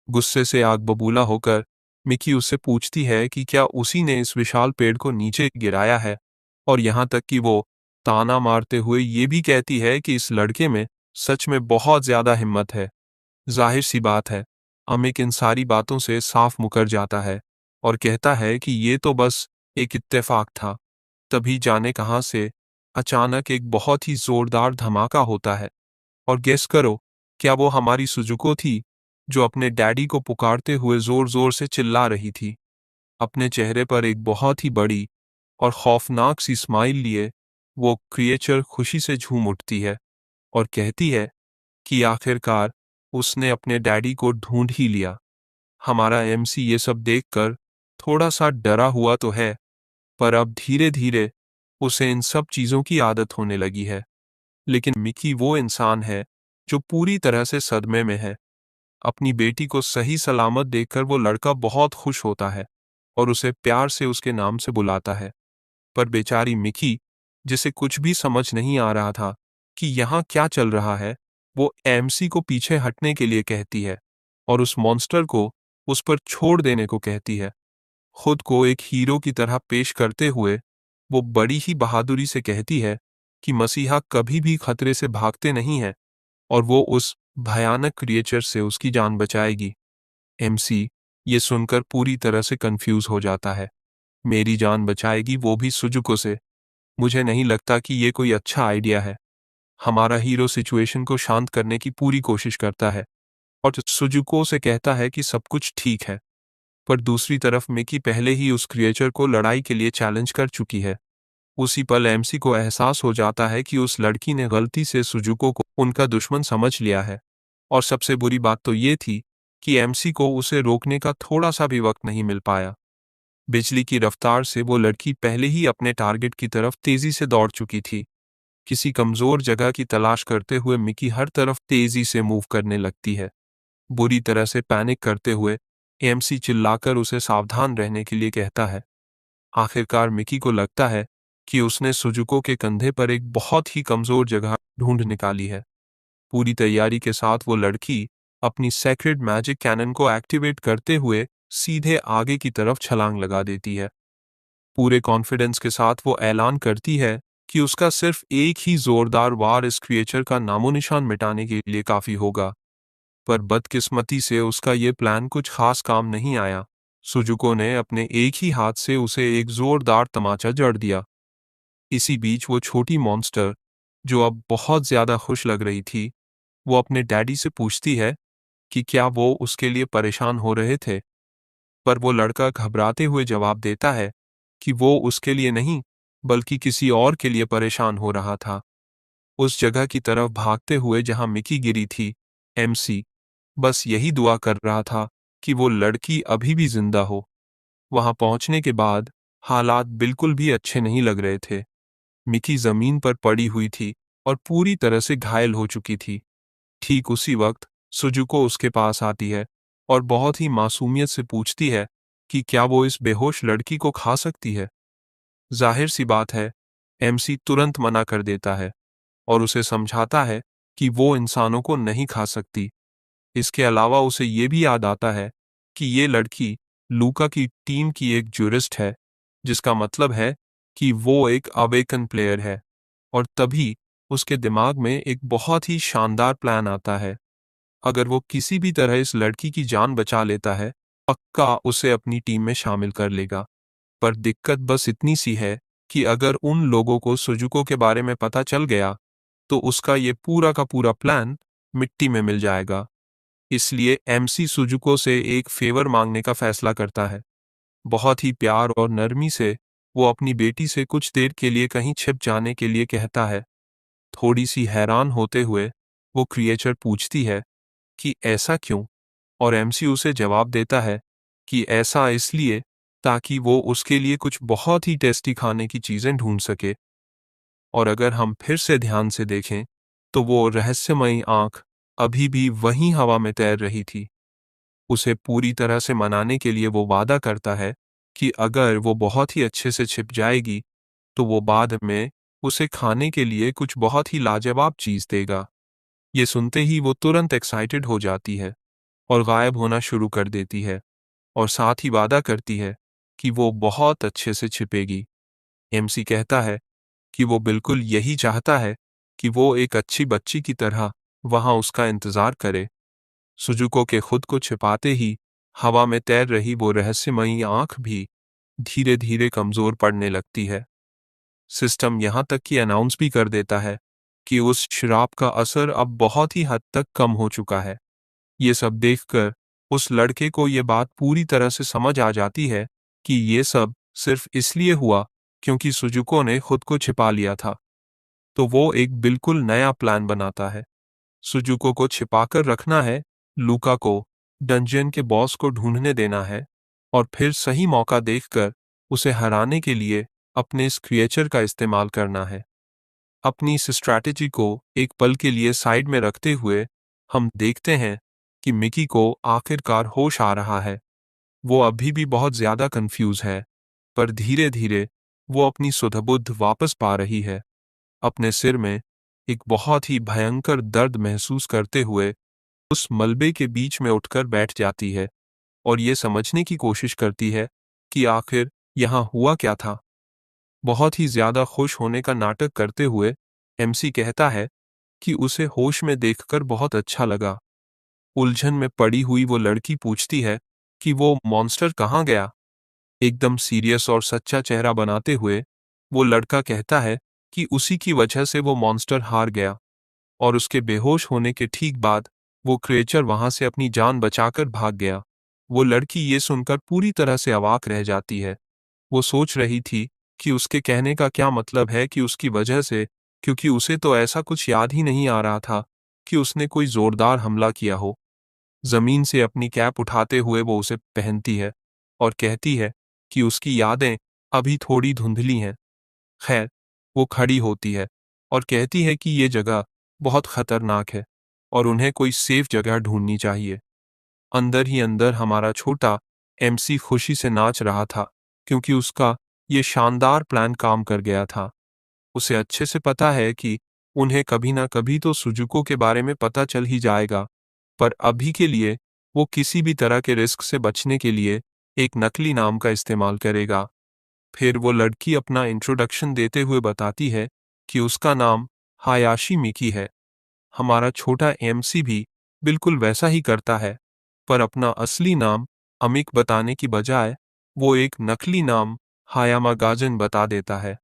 गुस्से से आग बबूला होकर मिकी उससे पूछती है कि क्या उसी ने इस विशाल पेड़ को नीचे गिराया है, और यहाँ तक कि वो ताना मारते हुए ये भी कहती है कि इस लड़के में सच में बहुत ज्यादा हिम्मत है। जाहिर सी बात है, अमिक इन सारी बातों से साफ मुकर जाता है और कहता है कि ये तो बस एक इत्तेफाक था। तभी जाने कहां से अचानक एक बहुत ही जोरदार धमाका होता है। और गेस करो, क्या वो हमारी सुजुको थी जो अपने डैडी को पुकारते हुए जोर जोर से चिल्ला रही थी। अपने चेहरे पर एक बहुत ही बड़ी और खौफनाक सी स्माइल लिए वो क्रिएचर खुशी से झूम उठती है और कहती है कि आखिरकार उसने अपने डैडी को ढूंढ ही लिया। हमारा एमसी ये सब देखकर थोड़ा सा डरा हुआ तो है, पर अब धीरे धीरे उसे इन सब चीजों की आदत होने लगी है। लेकिन मिकी वो इंसान है जो पूरी तरह से सदमे में है। अपनी बेटी को सही सलामत देखकर वो लड़का बहुत खुश होता है और उसे प्यार से उसके नाम से बुलाता है। पर बेचारी मिकी, जिसे कुछ भी समझ नहीं आ रहा था कि यहाँ क्या चल रहा है, वो एमसी को पीछे हटने के लिए कहती है और उस मॉन्स्टर को उस पर छोड़ देने को कहती है। खुद को एक हीरो की तरह पेश करते हुए वो बड़ी ही बहादुरी से कहती है कि मसीहा कभी भी खतरे से भागते नहीं हैं और वो उस भयानक क्रिएचर से उसकी जान बचाएगी। एमसी ये सुनकर पूरी तरह से कंफ्यूज हो जाता है। मेरी जान बचाएगी, वो भी सुजुको से? मुझे नहीं लगता कि ये कोई अच्छा आइडिया है। हमारा हीरो सिचुएशन को शांत करने की पूरी कोशिश करता है और सुजुको से कहता है कि सब कुछ ठीक है। पर दूसरी तरफ मिकी पहले ही उस क्रिएचर को लड़ाई के लिए चैलेंज कर चुकी है। उसी पल एमसी को एहसास हो जाता है कि उस लड़की ने गलती से सुजुको को उनका दुश्मन समझ लिया है। और सबसे बुरी बात तो ये थी कि एमसी को उसे रोकने का थोड़ा सा भी वक्त नहीं मिल पाया। बिजली की रफ्तार से वो लड़की पहले ही अपने टारगेट की तरफ तेजी से दौड़ चुकी थी। किसी कमजोर जगह की तलाश करते हुए मिकी हर तरफ तेजी से मूव करने लगती है। बुरी तरह से पैनिक करते हुए एएमसी चिल्लाकर उसे सावधान रहने के लिए कहता है। आखिरकार मिकी को लगता है कि उसने सुजुको के कंधे पर एक बहुत ही कमजोर जगह ढूंढ निकाली है। पूरी तैयारी के साथ वो लड़की अपनी सेक्रेड मैजिक कैनन को एक्टिवेट करते हुए सीधे आगे की तरफ छलांग लगा देती है। पूरे कॉन्फिडेंस के साथ वो ऐलान करती है कि उसका सिर्फ एक ही जोरदार वार इस क्रिएचर का नामोनिशान मिटाने के लिए काफी होगा। पर बदकिस्मती से उसका ये प्लान कुछ खास काम नहीं आया। सुजुको ने अपने एक ही हाथ से उसे एक जोरदार तमाचा जड़ दिया। इसी बीच वो छोटी मॉन्स्टर, जो अब बहुत ज्यादा खुश लग रही थी, वो अपने डैडी से पूछती है कि क्या वो उसके लिए परेशान हो रहे थे। पर वो लड़का घबराते हुए जवाब देता है कि वो उसके लिए नहीं, बल्कि किसी और के लिए परेशान हो रहा था। उस जगह की तरफ भागते हुए जहां मिकी गिरी थी, एमसी बस यही दुआ कर रहा था कि वो लड़की अभी भी जिंदा हो। वहां पहुंचने के बाद हालात बिल्कुल भी अच्छे नहीं लग रहे थे। मिकी जमीन पर पड़ी हुई थी और पूरी तरह से घायल हो चुकी थी। ठीक उसी वक्त सुजुको उसके पास आती है और बहुत ही मासूमियत से पूछती है कि क्या वो इस बेहोश लड़की को खा सकती है। जाहिर सी बात है, एमसी तुरंत मना कर देता है और उसे समझाता है कि वो इंसानों को नहीं खा सकती। इसके अलावा उसे ये भी याद आता है कि ये लड़की लूका की टीम की एक जूरिस्ट है, जिसका मतलब है कि वो एक अवेकन प्लेयर है। और तभी उसके दिमाग में एक बहुत ही शानदार प्लान आता है। अगर वो किसी भी तरह इस लड़की की जान बचा लेता है, पक्का उसे अपनी टीम में शामिल कर लेगा। पर दिक्कत बस इतनी सी है कि अगर उन लोगों को सुजुको के बारे में पता चल गया, तो उसका ये पूरा का पूरा प्लान मिट्टी में मिल जाएगा। इसलिए एमसी सुजुको से एक फेवर मांगने का फैसला करता है। बहुत ही प्यार और नरमी से वो अपनी बेटी से कुछ देर के लिए कहीं छिप जाने के लिए कहता है। थोड़ी सी हैरान होते हुए वो क्रिएचर पूछती है कि ऐसा क्यों, और एमसी उसे जवाब देता है कि ऐसा इसलिए ताकि वो उसके लिए कुछ बहुत ही टेस्टी खाने की चीजें ढूंढ सके। और अगर हम फिर से ध्यान से देखें, तो वो रहस्यमयी आंख अभी भी वहीं हवा में तैर रही थी। उसे पूरी तरह से मनाने के लिए वो वादा करता है कि अगर वो बहुत ही अच्छे से छिप जाएगी, तो वो बाद में उसे खाने के लिए कुछ बहुत ही लाजवाब चीज देगा। ये सुनते ही वो तुरंत एक्साइटेड हो जाती है और गायब होना शुरू कर देती है, और साथ ही वादा करती है कि वो बहुत अच्छे से छिपेगी। एमसी कहता है कि वो बिल्कुल यही चाहता है कि वो एक अच्छी बच्ची की तरह वहां उसका इंतजार करे। सुजुको के खुद को छिपाते ही हवा में तैर रही वो रहस्यमयी आंख भी धीरे धीरे कमजोर पड़ने लगती है। सिस्टम यहां तक कि अनाउंस भी कर देता है कि उस शराब का असर अब बहुत ही हद तक कम हो चुका है। ये सब देखकर उस लड़के को ये बात पूरी तरह से समझ आ जाती है कि ये सब सिर्फ इसलिए हुआ क्योंकि सुजुको ने खुद को छिपा लिया था। तो वो एक बिल्कुल नया प्लान बनाता है। सुजुको को छिपाकर रखना है, लूका को डंजियन के बॉस को ढूंढने देना है, और फिर सही मौका देखकर उसे हराने के लिए अपने इस क्रिएचर का इस्तेमाल करना है। अपनी इस स्ट्रैटेजी को एक पल के लिए साइड में रखते हुए हम देखते हैं कि मिकी को आखिरकार होश आ रहा है। वो अभी भी बहुत ज्यादा कंफ्यूज है, पर धीरे धीरे वो अपनी सुध-बुद्ध वापस पा रही है। अपने सिर में एक बहुत ही भयंकर दर्द महसूस करते हुए उस मलबे के बीच में उठकर बैठ जाती है और ये समझने की कोशिश करती है कि आखिर यहाँ हुआ क्या था। बहुत ही ज्यादा खुश होने का नाटक करते हुए एमसी कहता है कि उसे होश में देखकर बहुत अच्छा लगा। उलझन में पड़ी हुई वो लड़की पूछती है कि वो मॉन्स्टर कहाँ गया। एकदम सीरियस और सच्चा चेहरा बनाते हुए वो लड़का कहता है कि उसी की वजह से वो मॉन्स्टर हार गया, और उसके बेहोश होने के ठीक बाद वो क्रिएचर वहां से अपनी जान बचाकर भाग गया। वो लड़की ये सुनकर पूरी तरह से अवाक रह जाती है। वो सोच रही थी कि उसके कहने का क्या मतलब है कि उसकी वजह से, क्योंकि उसे तो ऐसा कुछ याद ही नहीं आ रहा था कि उसने कोई जोरदार हमला किया हो। जमीन से अपनी कैप उठाते हुए वो उसे पहनती है और कहती है कि उसकी यादें अभी थोड़ी धुंधली हैं। खैर, वो खड़ी होती है और कहती है कि ये जगह बहुत खतरनाक है और उन्हें कोई सेफ जगह ढूंढनी चाहिए। अंदर ही अंदर हमारा छोटा एमसी खुशी से नाच रहा था, क्योंकि उसका ये शानदार प्लान काम कर गया था। उसे अच्छे से पता है कि उन्हें कभी ना कभी तो सुजुको के बारे में पता चल ही जाएगा, पर अभी के लिए वो किसी भी तरह के रिस्क से बचने के लिए एक नकली नाम का इस्तेमाल करेगा। फिर वो लड़की अपना इंट्रोडक्शन देते हुए बताती है कि उसका नाम हायाशी मिकी है। हमारा छोटा एमसी भी बिल्कुल वैसा ही करता है, पर अपना असली नाम अमिक बताने की बजाय वो एक नकली नाम हायामा गाजन बता देता है।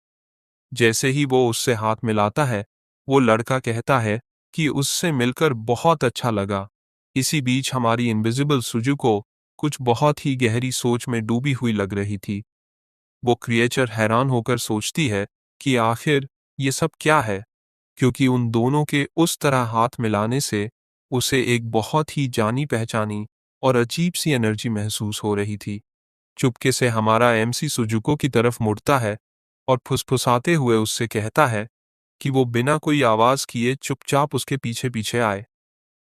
जैसे ही वो उससे हाथ मिलाता है, वो लड़का कहता है कि उससे मिलकर बहुत अच्छा लगा। इसी बीच हमारी इनविजिबल सुजुको कुछ बहुत ही गहरी सोच में डूबी हुई लग रही थी। वो क्रिएचर हैरान होकर सोचती है कि आखिर ये सब क्या है, क्योंकि उन दोनों के उस तरह हाथ मिलाने से उसे एक बहुत ही जानी पहचानी और अजीब सी एनर्जी महसूस हो रही थी। चुपके से हमारा एमसी सुजुको की तरफ मुड़ता है और फुसफुसाते हुए उससे कहता है कि वो बिना कोई आवाज किए चुपचाप उसके पीछे पीछे आए।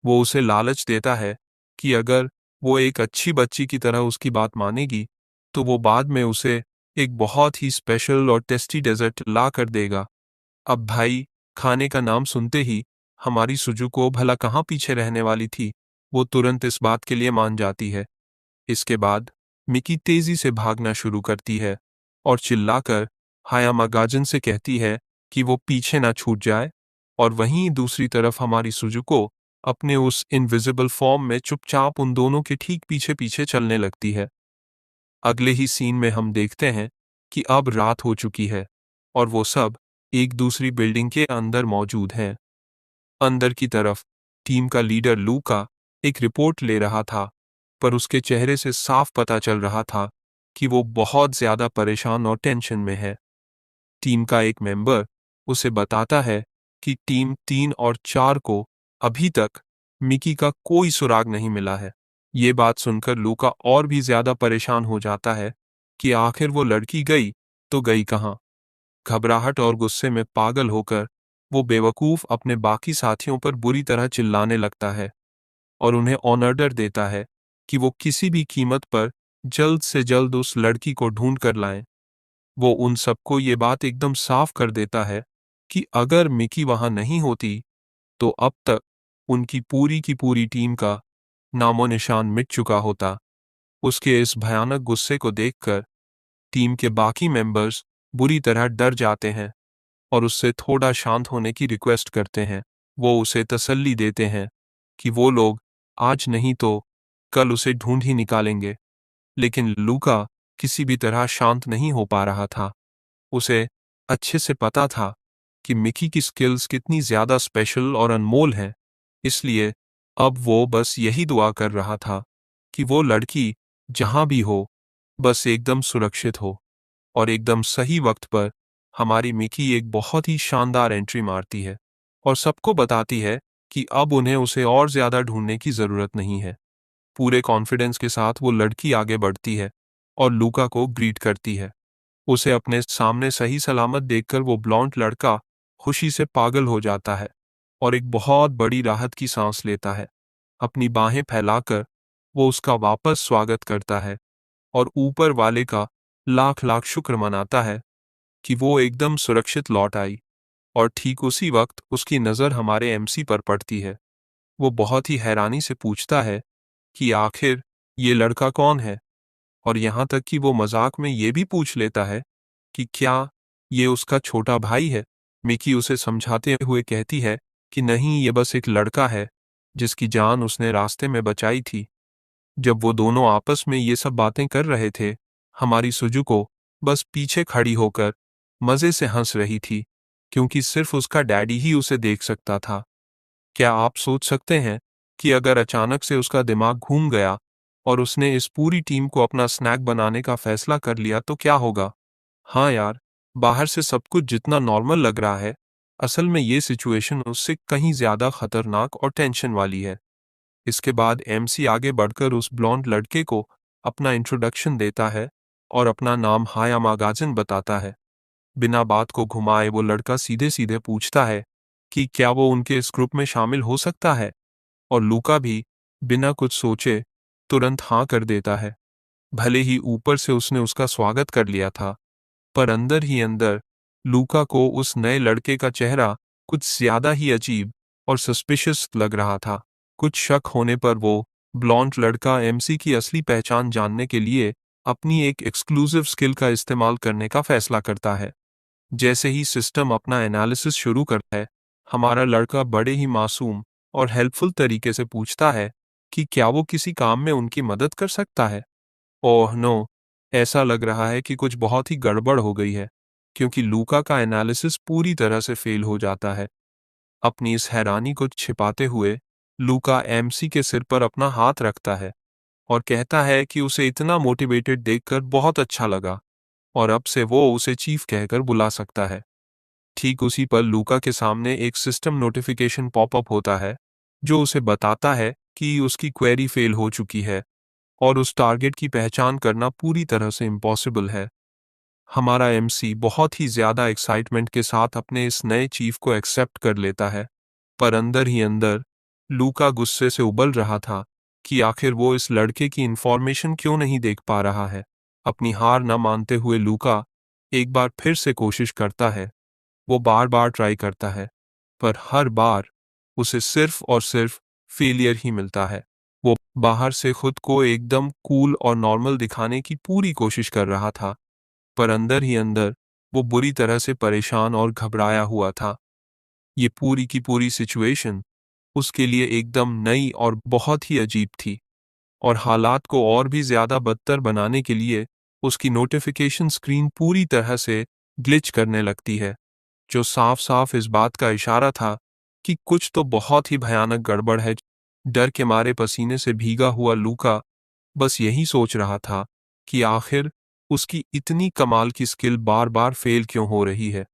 वो उसे लालच देता है कि अगर वो एक अच्छी बच्ची की तरह उसकी बात मानेगी, तो वो बाद में उसे एक बहुत ही स्पेशल और टेस्टी डेजर्ट ला कर देगा। अब भाई, खाने का नाम सुनते ही हमारी सुजुको भला कहाँ पीछे रहने वाली थी, वो तुरंत इस बात के लिए मान जाती है। इसके बाद मिकी तेजी से भागना शुरू करती है और चिल्लाकर हायामा गाजन से कहती है कि वो पीछे ना छूट जाए, और वहीं दूसरी तरफ हमारी सुजुको अपने उस इनविजिबल फॉर्म में चुपचाप उन दोनों के ठीक पीछे पीछे चलने लगती है। अगले ही सीन में हम देखते हैं कि अब रात हो चुकी है और वो सब एक दूसरी बिल्डिंग के अंदर मौजूद हैं। अंदर की तरफ टीम का लीडर लूका एक रिपोर्ट ले रहा था, पर उसके चेहरे से साफ पता चल रहा था कि वो बहुत ज्यादा परेशान और टेंशन में है। टीम का एक मेंबर उसे बताता है कि टीम 3 और 4 को अभी तक मिकी का कोई सुराग नहीं मिला है। ये बात सुनकर लूका और भी ज्यादा परेशान हो जाता है कि आखिर वो लड़की गई तो गई कहाँ। घबराहट और गुस्से में पागल होकर वो बेवकूफ अपने बाकी साथियों पर बुरी तरह चिल्लाने लगता है और उन्हें ऑर्डर देता है कि वो किसी भी कीमत पर जल्द से जल्द उस लड़की को ढूंढ कर लाएं। वो उन सबको ये बात एकदम साफ कर देता है कि अगर मिकी वहां नहीं होती, तो अब तक उनकी पूरी की पूरी टीम का नामो निशान मिट चुका होता। उसके इस भयानक गुस्से को देखकर टीम के बाकी मेंबर्स बुरी तरह डर जाते हैं और उससे थोड़ा शांत होने की रिक्वेस्ट करते हैं। वो उसे तसल्ली देते हैं कि वो लोग आज नहीं तो कल उसे ढूंढ ही निकालेंगे। लेकिन लूका किसी भी तरह शांत नहीं हो पा रहा था। उसे अच्छे से पता था कि मिकी की स्किल्स कितनी ज्यादा स्पेशल और अनमोल हैं, इसलिए अब वो बस यही दुआ कर रहा था कि वो लड़की जहां भी हो, बस एकदम सुरक्षित हो। और एकदम सही वक्त पर हमारी मिकी एक बहुत ही शानदार एंट्री मारती है और सबको बताती है कि अब उन्हें उसे और ज्यादा ढूंढने की जरूरत नहीं है। पूरे कॉन्फिडेंस के साथ वो लड़की आगे बढ़ती है और लूका को ग्रीट करती है। उसे अपने सामने सही सलामत देखकर वो ब्लॉन्ड लड़का खुशी से पागल हो जाता है और एक बहुत बड़ी राहत की सांस लेता है। अपनी बाहें फैलाकर वो उसका वापस स्वागत करता है और ऊपर वाले का लाख लाख शुक्र मनाता है कि वो एकदम सुरक्षित लौट आई। और ठीक उसी वक्त उसकी नज़र हमारे एमसी पर पड़ती है। वो बहुत ही हैरानी से पूछता है कि आखिर ये लड़का कौन है, और यहाँ तक कि वो मजाक में ये भी पूछ लेता है कि क्या ये उसका छोटा भाई है। मिकी उसे समझाते हुए कहती है कि नहीं, ये बस एक लड़का है जिसकी जान उसने रास्ते में बचाई थी। जब वो दोनों आपस में ये सब बातें कर रहे थे, हमारी सुजुको बस पीछे खड़ी होकर मजे से हंस रही थी, क्योंकि सिर्फ उसका डैडी ही उसे देख सकता था। क्या आप सोच सकते हैं कि अगर अचानक से उसका दिमाग घूम गया और उसने इस पूरी टीम को अपना स्नैक बनाने का फैसला कर लिया तो क्या होगा? हाँ यार, बाहर से सब कुछ जितना नॉर्मल लग रहा है, असल में ये सिचुएशन उससे कहीं ज्यादा खतरनाक और टेंशन वाली है। इसके बाद एमसी आगे बढ़कर उस ब्लॉन्ड लड़के को अपना इंट्रोडक्शन देता है और अपना नाम हायामा गाजन बताता है। बिना बात को घुमाए वो लड़का सीधे सीधे पूछता है कि क्या वो उनके इस ग्रुप में शामिल हो सकता है, और लूका भी बिना कुछ सोचे तुरंत हाँ कर देता है। भले ही ऊपर से उसने उसका स्वागत कर लिया था, पर अंदर ही अंदर लूका को उस नए लड़के का चेहरा कुछ ज्यादा ही अजीब और सस्पिशियस लग रहा था। कुछ शक होने पर वो ब्लॉन्ड लड़का एमसी की असली पहचान जानने के लिए अपनी एक एक्सक्लूसिव स्किल का इस्तेमाल करने का फैसला करता है। जैसे ही सिस्टम अपना एनालिसिस शुरू करता है, हमारा लड़का बड़े ही मासूम और हेल्पफुल तरीके से पूछता है कि क्या वो किसी काम में उनकी मदद कर सकता है। ओह नो, ऐसा लग रहा है कि कुछ बहुत ही गड़बड़ हो गई है, क्योंकि लूका का एनालिसिस पूरी तरह से फेल हो जाता है। अपनी इस हैरानी को छिपाते हुए लूका एमसी के सिर पर अपना हाथ रखता है और कहता है कि उसे इतना मोटिवेटेड देखकर बहुत अच्छा लगा और अब से वो उसे चीफ कहकर बुला सकता है। ठीक उसी पर लूका के सामने एक सिस्टम नोटिफिकेशन पॉपअप होता है, जो उसे बताता है कि उसकी क्वेरी फेल हो चुकी है और उस टारगेट की पहचान करना पूरी तरह से इम्पॉसिबल है। हमारा एमसी बहुत ही ज्यादा एक्साइटमेंट के साथ अपने इस नए चीफ को एक्सेप्ट कर लेता है, पर अंदर ही अंदर लूका गुस्से से उबल रहा था कि आखिर वो इस लड़के की इंफॉर्मेशन क्यों नहीं देख पा रहा है। अपनी हार न मानते हुए लूका एक बार फिर से कोशिश करता है। वो बार बार ट्राई करता है, पर हर बार उसे सिर्फ और सिर्फ फेलियर ही मिलता है। वो बाहर से खुद को एकदम कूल और नॉर्मल दिखाने की पूरी कोशिश कर रहा था, पर अंदर ही अंदर वो बुरी तरह से परेशान और घबराया हुआ था। ये पूरी की पूरी सिचुएशन उसके लिए एकदम नई और बहुत ही अजीब थी, और हालात को और भी ज्यादा बदतर बनाने के लिए उसकी नोटिफिकेशन स्क्रीन पूरी तरह से ग्लिच करने लगती है, जो साफ साफ इस बात का इशारा था कि कुछ तो बहुत ही भयानक गड़बड़ है। डर के मारे पसीने से भीगा हुआ लूका बस यही सोच रहा था कि आखिर उसकी इतनी कमाल की स्किल बार बार फेल क्यों हो रही है।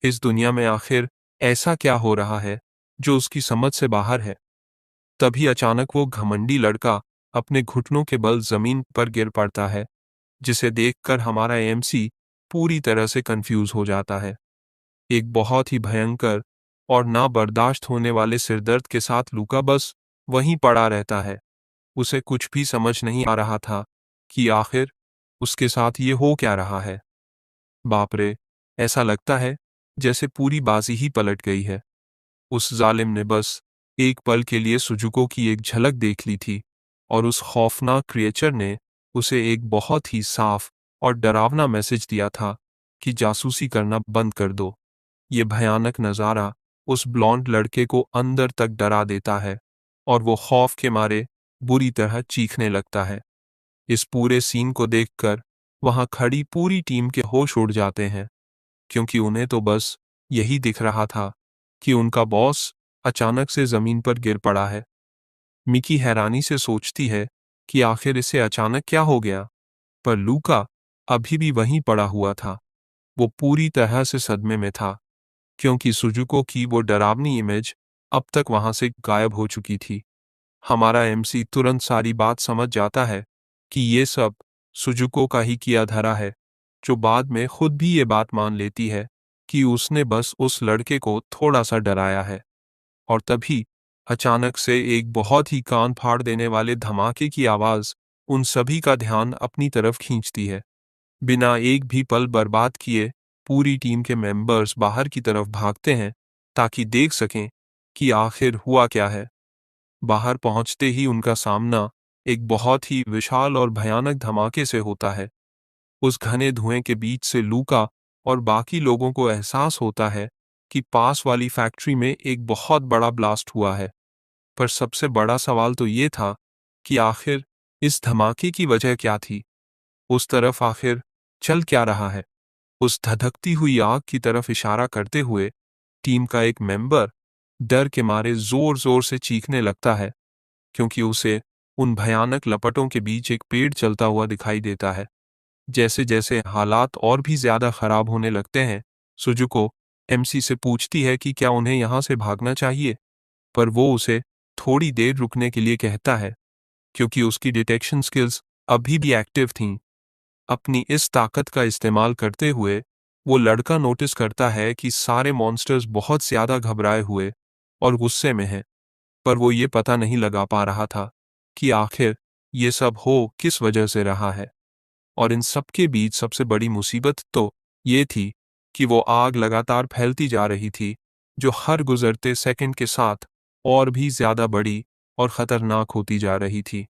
इस दुनिया में आखिर ऐसा क्या हो रहा है जो उसकी समझ से बाहर है। तभी अचानक वो घमंडी लड़का अपने घुटनों के बल जमीन पर गिर पड़ता है, जिसे देखकर हमारा एमसी पूरी तरह से कंफ्यूज हो जाता है। एक बहुत ही भयंकर और ना बर्दाश्त होने वाले सिरदर्द के साथ लूका बस वहीं पड़ा रहता है। उसे कुछ भी समझ नहीं आ रहा था कि आखिर उसके साथ ये हो क्या रहा है। बाप रे, ऐसा लगता है जैसे पूरी बाजी ही पलट गई है। उस जालिम ने बस एक पल के लिए सुजुको की एक झलक देख ली थी, और उस खौफनाक क्रिएचर ने उसे एक बहुत ही साफ और डरावना मैसेज दिया था कि जासूसी करना बंद कर दो। ये भयानक नज़ारा उस ब्लॉन्ड लड़के को अंदर तक डरा देता है, और वो खौफ के मारे बुरी तरह चीखने लगता है। इस पूरे सीन को देखकर वहां खड़ी पूरी टीम के होश उड़ जाते हैं, क्योंकि उन्हें तो बस यही दिख रहा था कि उनका बॉस अचानक से जमीन पर गिर पड़ा है। मिकी हैरानी से सोचती है कि आखिर इसे अचानक क्या हो गया, पर लूका अभी भी वहीं पड़ा हुआ था। वो पूरी तरह से सदमे में था, क्योंकि सुजुको की वो डरावनी इमेज अब तक वहां से गायब हो चुकी थी। हमारा एमसी तुरंत सारी बात समझ जाता है कि ये सब सुजुको का ही किया धरा है, जो बाद में खुद भी ये बात मान लेती है कि उसने बस उस लड़के को थोड़ा सा डराया है। और तभी अचानक से एक बहुत ही कान फाड़ देने वाले धमाके की आवाज उन सभी का ध्यान अपनी तरफ खींचती है। बिना एक भी पल बर्बाद किए पूरी टीम के मेंबर्स बाहर की तरफ भागते हैं, ताकि देख सकें कि आखिर हुआ क्या है। बाहर पहुंचते ही उनका सामना एक बहुत ही विशाल और भयानक धमाके से होता है। उस घने धुएं के बीच से लूका और बाकी लोगों को एहसास होता है कि पास वाली फैक्ट्री में एक बहुत बड़ा ब्लास्ट हुआ है। पर सबसे बड़ा सवाल तो ये था कि आखिर इस धमाके की वजह क्या थी। उस तरफ आखिर चल क्या रहा है। उस धधकती हुई आग की तरफ इशारा करते हुए टीम का एक मेंबर डर के मारे जोर जोर से चीखने लगता है, क्योंकि उसे उन भयानक लपटों के बीच एक पेड़ चलता हुआ दिखाई देता है। जैसे जैसे हालात और भी ज्यादा खराब होने लगते हैं, सुजुको एमसी से पूछती है कि क्या उन्हें यहां से भागना चाहिए, पर वो उसे थोड़ी देर रुकने के लिए कहता है, क्योंकि उसकी डिटेक्शन स्किल्स अभी भी एक्टिव थीं। अपनी इस ताकत का इस्तेमाल करते हुए वो लड़का नोटिस करता है कि सारे मॉन्स्टर्स बहुत ज्यादा घबराए हुए और गुस्से में हैं, पर वो ये पता नहीं लगा पा रहा था कि आखिर ये सब हो किस वजह से रहा है। और इन सब के बीच सबसे बड़ी मुसीबत तो ये थी कि वो आग लगातार फैलती जा रही थी, जो हर गुजरते सेकंड के साथ और भी ज्यादा बड़ी और खतरनाक होती जा रही थी।